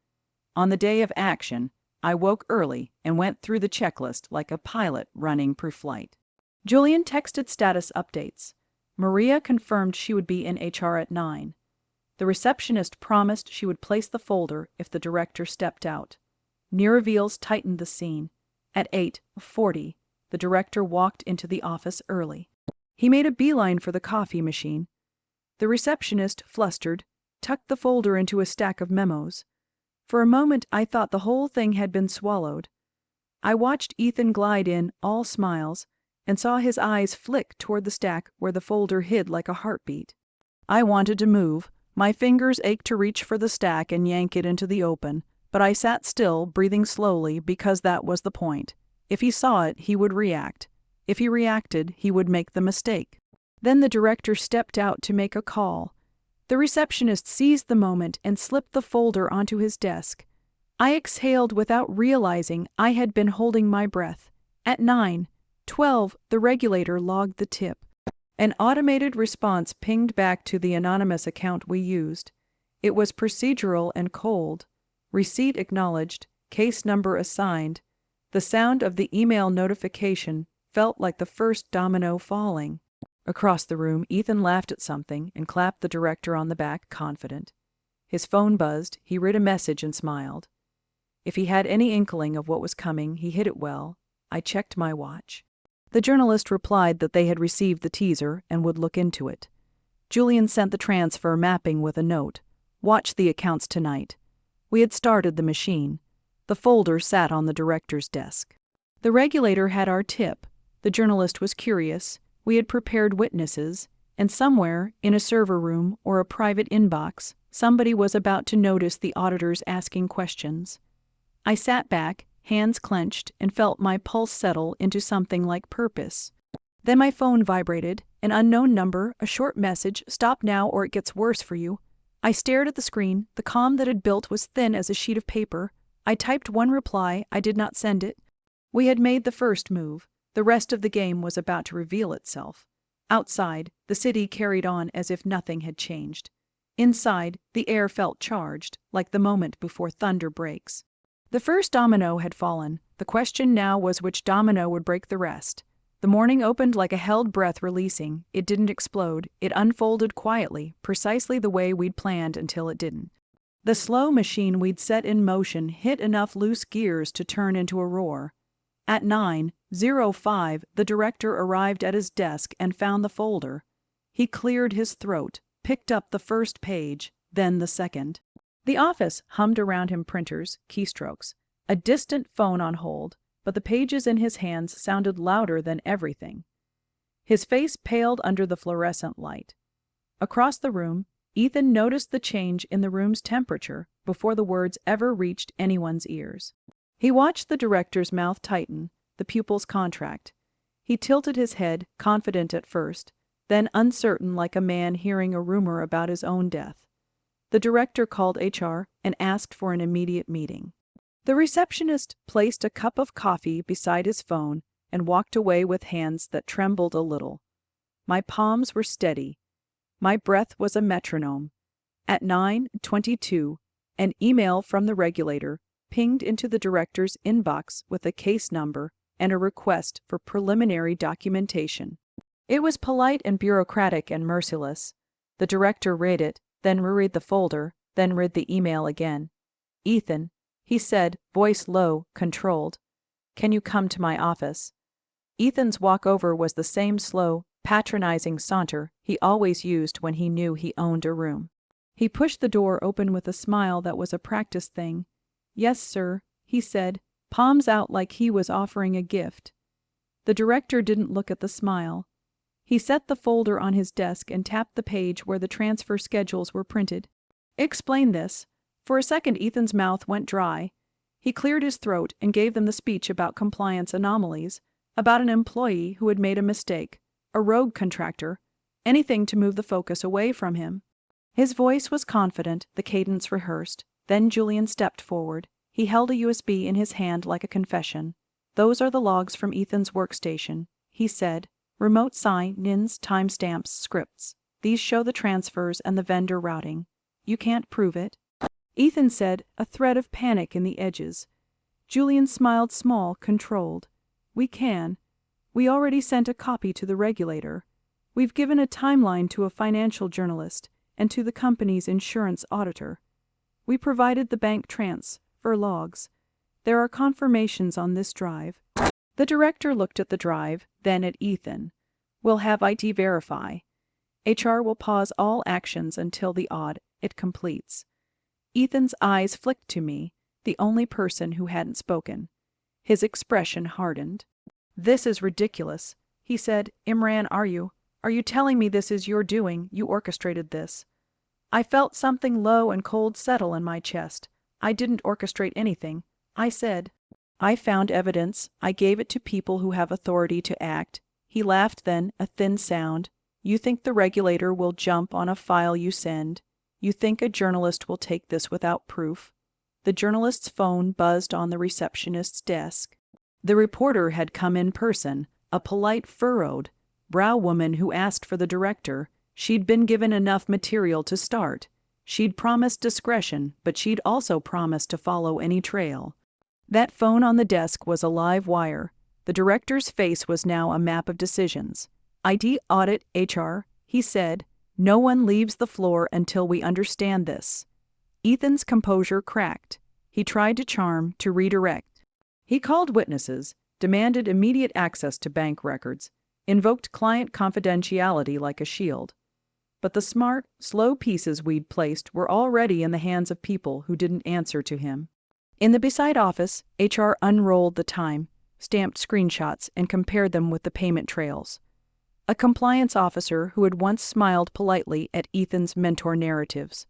On the day of action, I woke early and went through the checklist like a pilot running pre-flight. Julian texted status updates. Maria confirmed she would be in HR at 9. The receptionist promised she would place the folder if the director stepped out. New reveals tightened the scene. At 8:40, the director walked into the office early. He made a beeline for the coffee machine. The receptionist, flustered, tucked the folder into a stack of memos. For a moment I thought the whole thing had been swallowed. I watched Ethan glide in, all smiles, and saw his eyes flick toward the stack where the folder hid like a heartbeat. I wanted to move. My fingers ached to reach for the stack and yank it into the open, but I sat still, breathing slowly, because that was the point. If he saw it, he would react. If he reacted, he would make the mistake. Then the director stepped out to make a call. The receptionist seized the moment and slipped the folder onto his desk. I exhaled without realizing I had been holding my breath. At 9:12, the regulator logged the tip. An automated response pinged back to the anonymous account we used. It was procedural and cold. Receipt acknowledged, case number assigned. The sound of the email notification felt like the first domino falling. Across the room, Ethan laughed at something and clapped the director on the back, confident. His phone buzzed, he read a message and smiled. If he had any inkling of what was coming, he hid it well. I checked my watch. The journalist replied that they had received the teaser and would look into it. Julian sent the transfer mapping with a note. Watch the accounts tonight. We had started the machine. The folder sat on the director's desk. The regulator had our tip. The journalist was curious. We had prepared witnesses, and somewhere, in a server room or a private inbox, somebody was about to notice the auditors asking questions. I sat back, hands clenched, and felt my pulse settle into something like purpose. Then my phone vibrated. An unknown number, a short message, "Stop now or it gets worse for you." I stared at the screen. The calm that had built was thin as a sheet of paper. I typed one reply. I did not send it. We had made the first move. The rest of the game was about to reveal itself. Outside, the city carried on as if nothing had changed. Inside, the air felt charged, like the moment before thunder breaks. The first domino had fallen. The question now was which domino would break the rest. The morning opened like a held breath releasing. It didn't explode. It unfolded quietly, precisely the way we'd planned until it didn't. The slow machine we'd set in motion hit enough loose gears to turn into a roar. At 9:05, the director arrived at his desk and found the folder. He cleared his throat, picked up the first page, then the second. The office hummed around him, printers, keystrokes, a distant phone on hold, but the pages in his hands sounded louder than everything. His face paled under the fluorescent light. Across the room, Ethan noticed the change in the room's temperature before the words ever reached anyone's ears. He watched the director's mouth tighten, the pupils contract. He tilted his head, confident at first, then uncertain like a man hearing a rumor about his own death. The director called HR and asked for an immediate meeting. The receptionist placed a cup of coffee beside his phone and walked away with hands that trembled a little. My palms were steady. My breath was a metronome. At 9:22, an email from the regulator pinged into the director's inbox with a case number and a request for preliminary documentation. It was polite and bureaucratic and merciless. The director read it, then reread the folder, then read the email again. "Ethan," he said, voice low, controlled, "can you come to my office?" Ethan's walkover was the same slow, patronizing saunter he always used when he knew he owned a room. He pushed the door open with a smile that was a practice thing. "Yes, sir," he said, palms out like he was offering a gift. The director didn't look at the smile. He set the folder on his desk and tapped the page where the transfer schedules were printed. "Explain this." For a second Ethan's mouth went dry. He cleared his throat and gave them the speech about compliance anomalies, about an employee who had made a mistake, a rogue contractor, anything to move the focus away from him. His voice was confident, the cadence rehearsed. Then Julian stepped forward. He held a USB in his hand like a confession. "Those are the logs from Ethan's workstation," he said. "Remote sign-ins, timestamps, scripts. These show the transfers and the vendor routing. You can't prove it." Ethan said, a thread of panic in the edges. Julian smiled small, controlled. "We can. We already sent a copy to the regulator. We've given a timeline to a financial journalist, and to the company's insurance auditor. We provided the bank transfer logs. There are confirmations on this drive. The director looked at the drive, then at Ethan. We'll have IT verify. HR will pause all actions until the audit completes. Ethan's eyes flicked to me, the only person who hadn't spoken. His expression hardened. This is ridiculous, he said. Imran, are you telling me this is your doing? You orchestrated this? I felt something low and cold settle in my chest. I didn't orchestrate anything, I said. I found evidence. I gave it to people who have authority to act. He laughed, then, a thin sound. You think the regulator will jump on a file you send? You think a journalist will take this without proof? The journalist's phone buzzed on the receptionist's desk. The reporter had come in person, a polite, furrowed brow woman who asked for the director. She'd been given enough material to start. She'd promised discretion, but she'd also promised to follow any trail. That phone on the desk was a live wire. The director's face was now a map of decisions. IT, audit, HR, he said. No one leaves the floor until we understand this. Ethan's composure cracked. He tried to charm, to redirect. He called witnesses, demanded immediate access to bank records, invoked client confidentiality like a shield. But the smart, slow pieces we'd placed were already in the hands of people who didn't answer to him. In the beside office, HR unrolled the time, stamped screenshots, and compared them with the payment trails. A compliance officer who had once smiled politely at Ethan's mentor narratives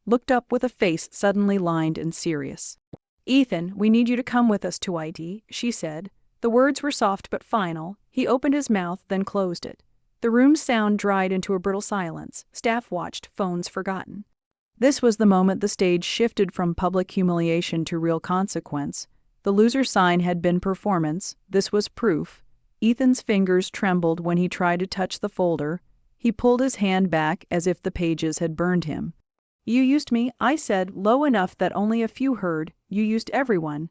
looked up with a face suddenly lined and serious. Ethan, we need you to come with us to ID, she said. The words were soft but final. He opened his mouth, then closed it. The room's sound dried into a brittle silence. Staff watched, phones forgotten. This was the moment the stage shifted from public humiliation to real consequence. The loser sign had been performance. This was proof. Ethan's fingers trembled when he tried to touch the folder. He pulled his hand back as if the pages had burned him. You used me, I said, low enough that only a few heard. You used everyone.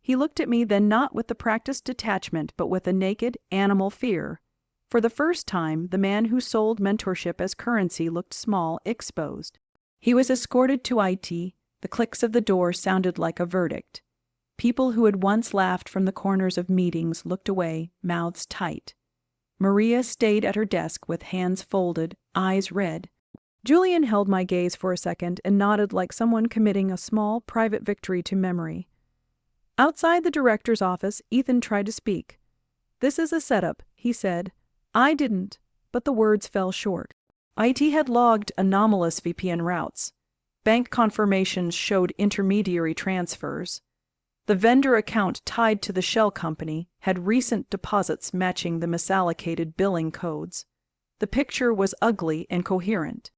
He looked at me, then not with the practiced detachment but with a naked, animal fear. For the first time, the man who sold mentorship as currency looked small, exposed. He was escorted to IT. The clicks of the door sounded like a verdict. People who had once laughed from the corners of meetings looked away, mouths tight. Maria stayed at her desk with hands folded, eyes red. Julian held my gaze for a second and nodded like someone committing a small, private victory to memory. Outside the director's office, Ethan tried to speak. This is a setup, he said. I didn't, but the words fell short. IT had logged anomalous VPN routes. Bank confirmations showed intermediary transfers. The vendor account tied to the shell company had recent deposits matching the misallocated billing codes. The picture was ugly and coherent.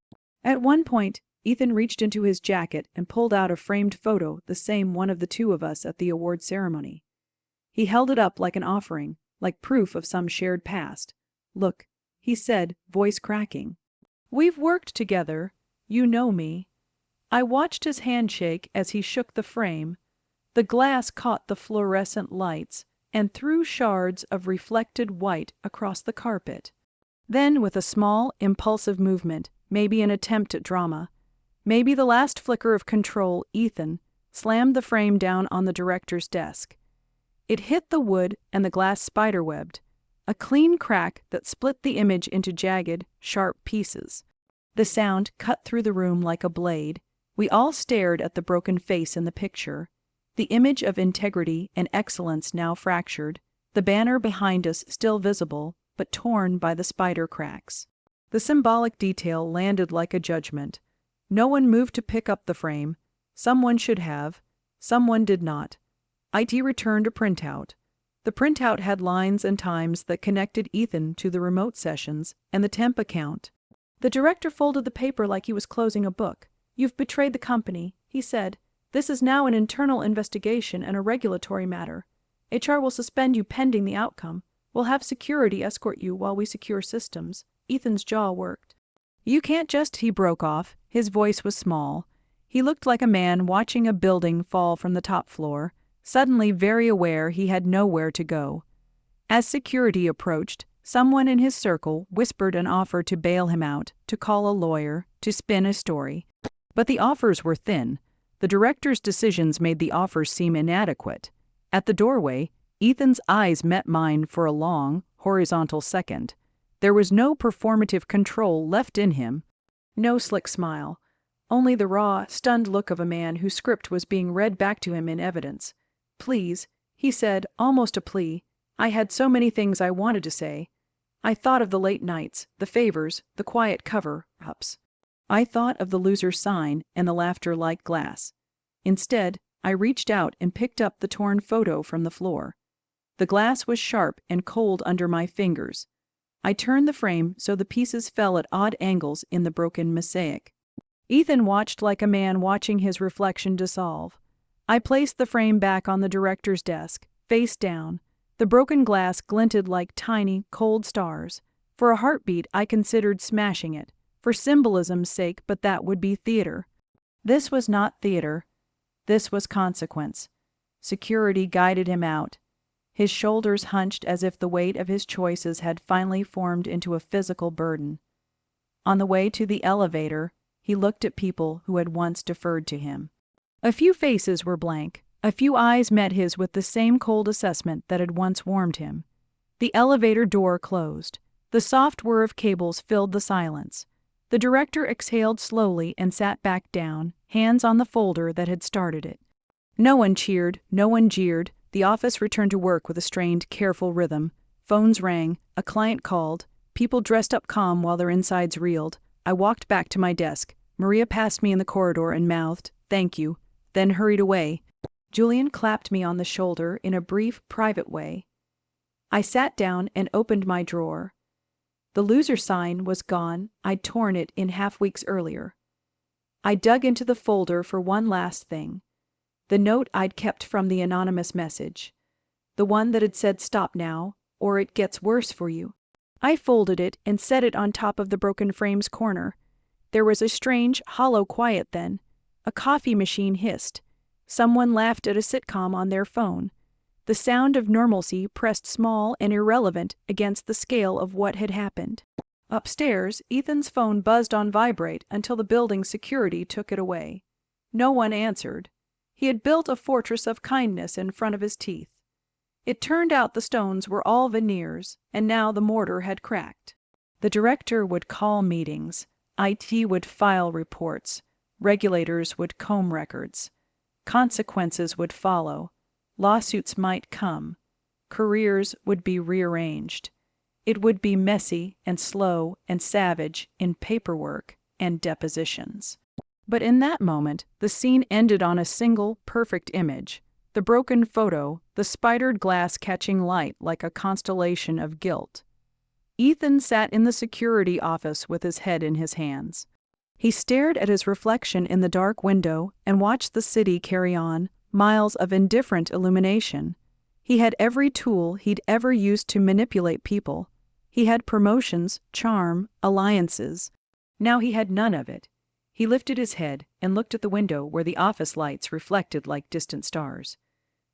At one point, Ethan reached into his jacket and pulled out a framed photo, the same one of the two of us at the award ceremony. He held it up like an offering, like proof of some shared past. Look, he said, voice cracking. We've worked together. You know me. I watched his handshake as he shook the frame. The glass caught the fluorescent lights and threw shards of reflected white across the carpet. Then, with a small, impulsive movement, maybe an attempt at drama, maybe the last flicker of control, Ethan slammed the frame down on the director's desk. It hit the wood and the glass spiderwebbed, a clean crack that split the image into jagged, sharp pieces. The sound cut through the room like a blade. We all stared at the broken face in the picture, the image of integrity and excellence now fractured, the banner behind us still visible, but torn by the spider cracks. The symbolic detail landed like a judgment. No one moved to pick up the frame. Someone should have. Someone did not. IT returned a printout. The printout had lines and times that connected Ethan to the remote sessions and the temp account. The director folded the paper like he was closing a book. You've betrayed the company, he said. This is now an internal investigation and a regulatory matter. HR will suspend you pending the outcome. We'll have security escort you while we secure systems. Ethan's jaw worked. You can't just, he broke off. His voice was small. He looked like a man watching a building fall from the top floor, suddenly very aware he had nowhere to go. As security approached, Someone in his circle whispered an offer to bail him out, to call a lawyer, to spin a story. But the offers were thin. The director's decisions made the offers seem inadequate. At the doorway, Ethan's eyes met mine for a long, horizontal second. There was no performative control left in him. No slick smile. Only the raw, stunned look of a man whose script was being read back to him in evidence. "Please," he said, almost a plea. "I had so many things I wanted to say. I thought of the late nights, the favors, the quiet cover-ups. I thought of the loser's sign and the laughter like glass. Instead, I reached out and picked up the torn photo from the floor. The glass was sharp and cold under my fingers. I turned the frame so the pieces fell at odd angles in the broken mosaic." Ethan watched like a man watching his reflection dissolve. I placed the frame back on the director's desk, face down. The broken glass glinted like tiny, cold stars. For a heartbeat, I considered smashing it, for symbolism's sake, but that would be theater. This was not theater. This was consequence. Security guided him out. His shoulders hunched as if the weight of his choices had finally formed into a physical burden. On the way to the elevator, he looked at people who had once deferred to him. A few faces were blank. A few eyes met his with the same cold assessment that had once warmed him. The elevator door closed. The soft whir of cables filled the silence. The director exhaled slowly and sat back down, hands on the folder that had started it. No one cheered, no one jeered. The office returned to work with a strained, careful rhythm. Phones rang, a client called, people dressed up calm while their insides reeled. I walked back to my desk. Maria passed me in the corridor and mouthed, "Thank you," then hurried away. Julian clapped me on the shoulder in a brief, private way. I sat down and opened my drawer. The loser sign was gone. I'd torn it in half weeks earlier. I dug into the folder for one last thing. The note I'd kept from the anonymous message. The one that had said, "Stop now, or it gets worse for you." I folded it and set it on top of the broken frame's corner. There was a strange, hollow quiet then. A coffee machine hissed. Someone laughed at a sitcom on their phone. The sound of normalcy pressed small and irrelevant against the scale of what had happened. Upstairs, Ethan's phone buzzed on vibrate until the building's security took it away. No one answered. He had built a fortress of kindness in front of his teeth. It turned out the stones were all veneers, and now the mortar had cracked. The director would call meetings. IT would file reports. Regulators would comb records. Consequences would follow. Lawsuits might come. Careers would be rearranged. It would be messy and slow and savage in paperwork and depositions. But in that moment, the scene ended on a single, perfect image. The broken photo, the spidered glass catching light like a constellation of guilt. Ethan sat in the security office with his head in his hands. He stared at his reflection in the dark window and watched the city carry on, miles of indifferent illumination. He had every tool he'd ever used to manipulate people. He had promotions, charm, alliances. Now he had none of it. He lifted his head and looked at the window where the office lights reflected like distant stars.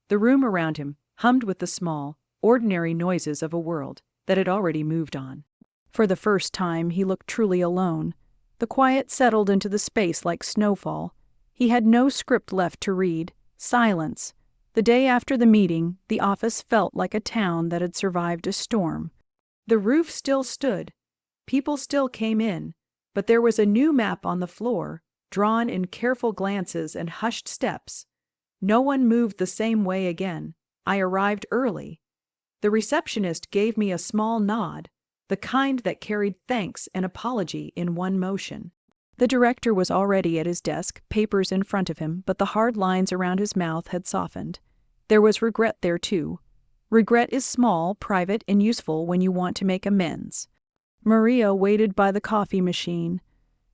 The room around him hummed with the small, ordinary noises of a world that had already moved on. For the first time, he looked truly alone. The quiet settled into the space like snowfall. He had no script left to read. Silence. The day after the meeting, the office felt like a town that had survived a storm. The roof still stood. People still came in, but there was a new map on the floor, drawn in careful glances and hushed steps. No one moved the same way again. I arrived early. The receptionist gave me a small nod, the kind that carried thanks and apology in one motion. The director was already at his desk, papers in front of him, but the hard lines around his mouth had softened. There was regret there, too. Regret is small, private, and useful when you want to make amends. Maria waited by the coffee machine.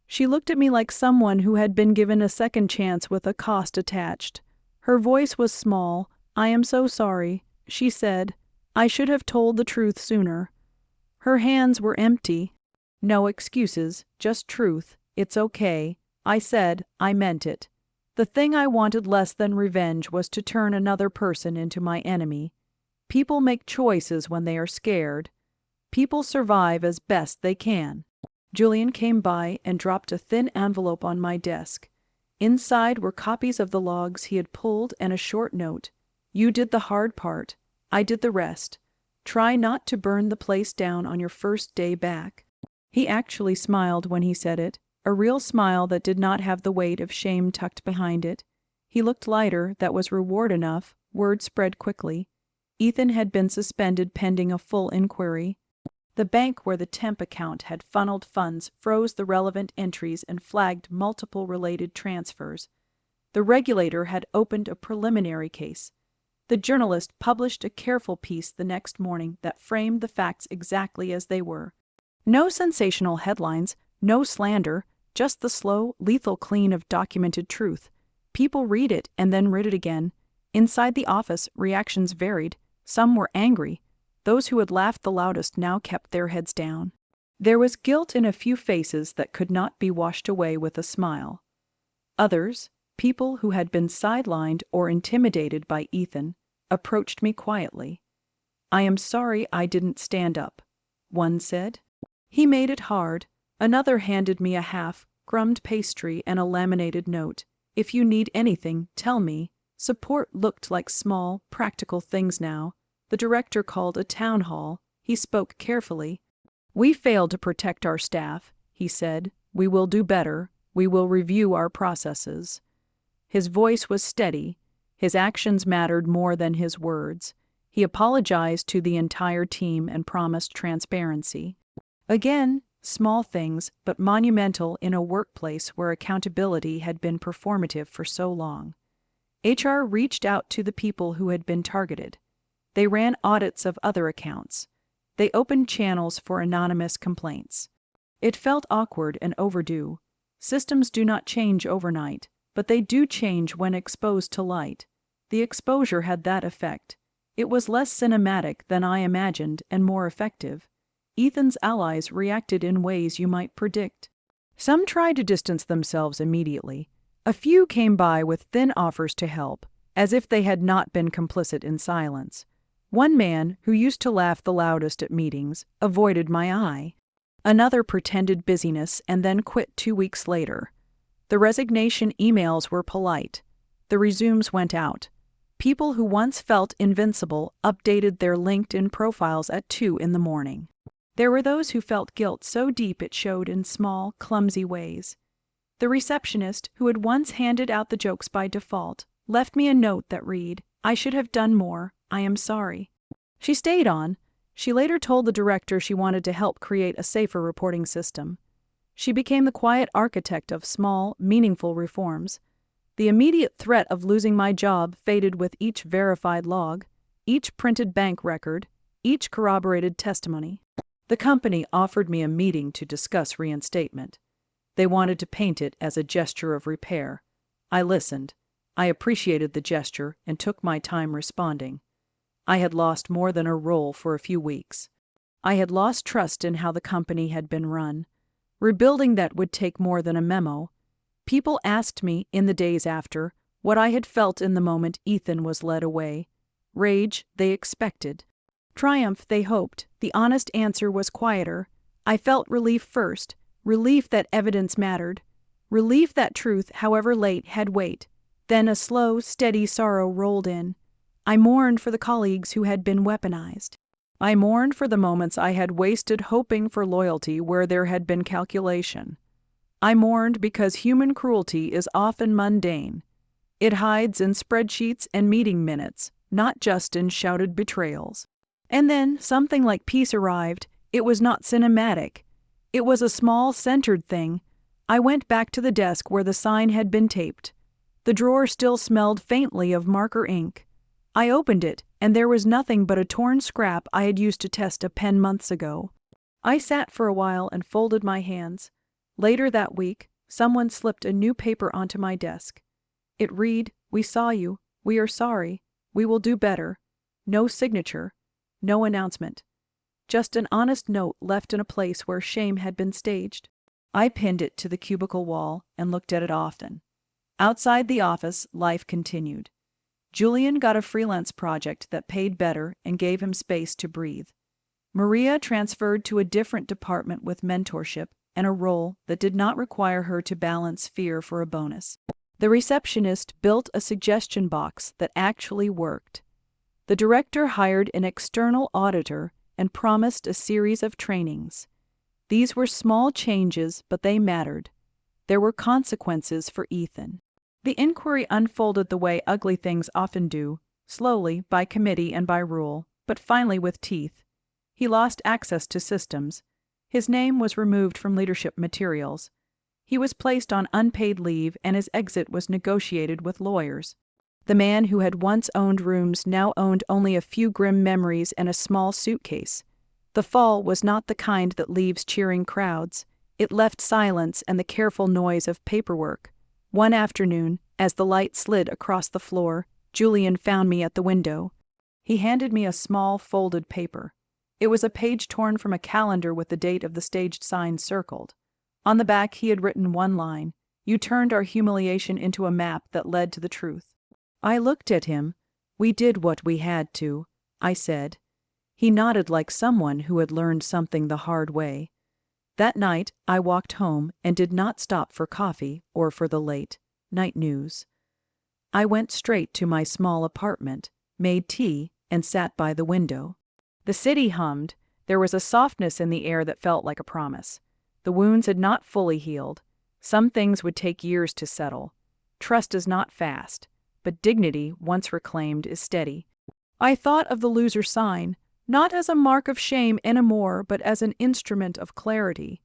She looked at me like someone who had been given a second chance with a cost attached. Her voice was small. "I am so sorry," she said. "I should have told the truth sooner." Her hands were empty. "No excuses, just truth. It's okay." I said. I meant it. The thing I wanted less than revenge was to turn another person into my enemy. People make choices when they are scared. People survive as best they can. Julian came by and dropped a thin envelope on my desk. Inside were copies of the logs he had pulled and a short note. You did the hard part. I did the rest. Try not to burn the place down on your first day back. He actually smiled when he said it, a real smile that did not have the weight of shame tucked behind it. He looked lighter, that was reward enough. Word spread quickly. Ethan had been suspended pending a full inquiry. The bank where the temp account had funneled funds froze the relevant entries and flagged multiple related transfers. The regulator had opened a preliminary case. The journalist published a careful piece the next morning that framed the facts exactly as they were. No sensational headlines, no slander, just the slow, lethal clean of documented truth. People read it and then read it again. Inside the office, reactions varied. Some were angry. Those who had laughed the loudest now kept their heads down. There was guilt in a few faces that could not be washed away with a smile. Others, people who had been sidelined or intimidated by Ethan, approached me quietly. "I am sorry I didn't stand up," one said. "He made it hard." Another handed me a half-crumbed pastry and a laminated note. "If you need anything, tell me." Support looked like small, practical things now. The director called a town hall. He spoke carefully. "We failed to protect our staff," he said. "We will do better. We will review our processes." His voice was steady. His actions mattered more than his words. He apologized to the entire team and promised transparency. Again, small things, but monumental in a workplace where accountability had been performative for so long. HR reached out to the people who had been targeted. They ran audits of other accounts. They opened channels for anonymous complaints. It felt awkward and overdue. Systems do not change overnight, but they do change when exposed to light. The exposure had that effect. It was less cinematic than I imagined and more effective. Ethan's allies reacted in ways you might predict. Some tried to distance themselves immediately. A few came by with thin offers to help, as if they had not been complicit in silence. One man, who used to laugh the loudest at meetings, avoided my eye. Another pretended busyness and then quit 2 weeks later. The resignation emails were polite. The resumes went out. People who once felt invincible updated their LinkedIn profiles at 2 in the morning. There were those who felt guilt so deep it showed in small, clumsy ways. The receptionist, who had once handed out the jokes by default, left me a note that read, "I should have done more. I am sorry." She stayed on. She later told the director she wanted to help create a safer reporting system. She became the quiet architect of small, meaningful reforms. The immediate threat of losing my job faded with each verified log, each printed bank record, each corroborated testimony. The company offered me a meeting to discuss reinstatement. They wanted to paint it as a gesture of repair. I listened. I appreciated the gesture and took my time responding. I had lost more than a role for a few weeks. I had lost trust in how the company had been run. Rebuilding that would take more than a memo. People asked me, in the days after, what I had felt in the moment Ethan was led away. Rage, they expected. Triumph, they hoped. The honest answer was quieter. I felt relief first. Relief that evidence mattered. Relief that truth, however late, had weight. Then a slow, steady sorrow rolled in. I mourned for the colleagues who had been weaponized. I mourned for the moments I had wasted hoping for loyalty where there had been calculation. I mourned because human cruelty is often mundane. It hides in spreadsheets and meeting minutes, not just in shouted betrayals. And then something like peace arrived. It was not cinematic. It was a small, centered thing. I went back to the desk where the sign had been taped. The drawer still smelled faintly of marker ink. I opened it, and there was nothing but a torn scrap I had used to test a pen months ago. I sat for a while and folded my hands. Later that week, someone slipped a new paper onto my desk. It read, "We saw you. We are sorry. We will do better." No signature. No announcement. Just an honest note left in a place where shame had been staged. I pinned it to the cubicle wall and looked at it often. Outside the office, life continued. Julian got a freelance project that paid better and gave him space to breathe. Maria transferred to a different department with mentorship and a role that did not require her to balance fear for a bonus. The receptionist built a suggestion box that actually worked. The director hired an external auditor and promised a series of trainings. These were small changes, but they mattered. There were consequences for Ethan. The inquiry unfolded the way ugly things often do, slowly, by committee and by rule, but finally with teeth. He lost access to systems. His name was removed from leadership materials. He was placed on unpaid leave, and his exit was negotiated with lawyers. The man who had once owned rooms now owned only a few grim memories and a small suitcase. The fall was not the kind that leaves cheering crowds. It left silence and the careful noise of paperwork. One afternoon, as the light slid across the floor, Julian found me at the window. He handed me a small folded paper. It was a page torn from a calendar with the date of the staged sign circled. On the back he had written one line: "You turned our humiliation into a map that led to the truth." I looked at him. "We did what we had to," I said. He nodded like someone who had learned something the hard way. That night I walked home and did not stop for coffee or for the late night news. I went straight to my small apartment, made tea, and sat by the window. The city hummed. There was a softness in the air that felt like a promise. The wounds had not fully healed. Some things would take years to settle. Trust is not fast, but dignity, once reclaimed, is steady. I thought of the loser sign, not as a mark of shame anymore, but as an instrument of clarity.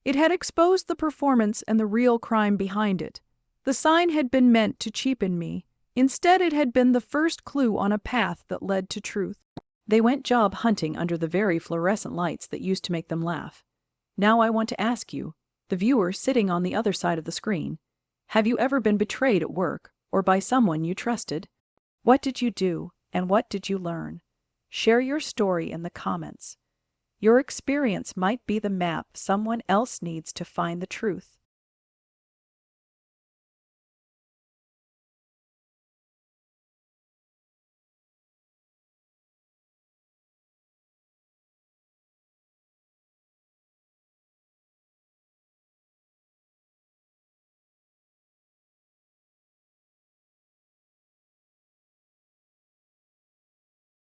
It had exposed the performance and the real crime behind it. The sign had been meant to cheapen me. Instead, it had been the first clue on a path that led to truth. They went job hunting under the very fluorescent lights that used to make them laugh. Now I want to ask you, the viewer sitting on the other side of the screen, have you ever been betrayed at work or by someone you trusted? What did you do, and what did you learn? Share your story in the comments. Your experience might be the map someone else needs to find the truth.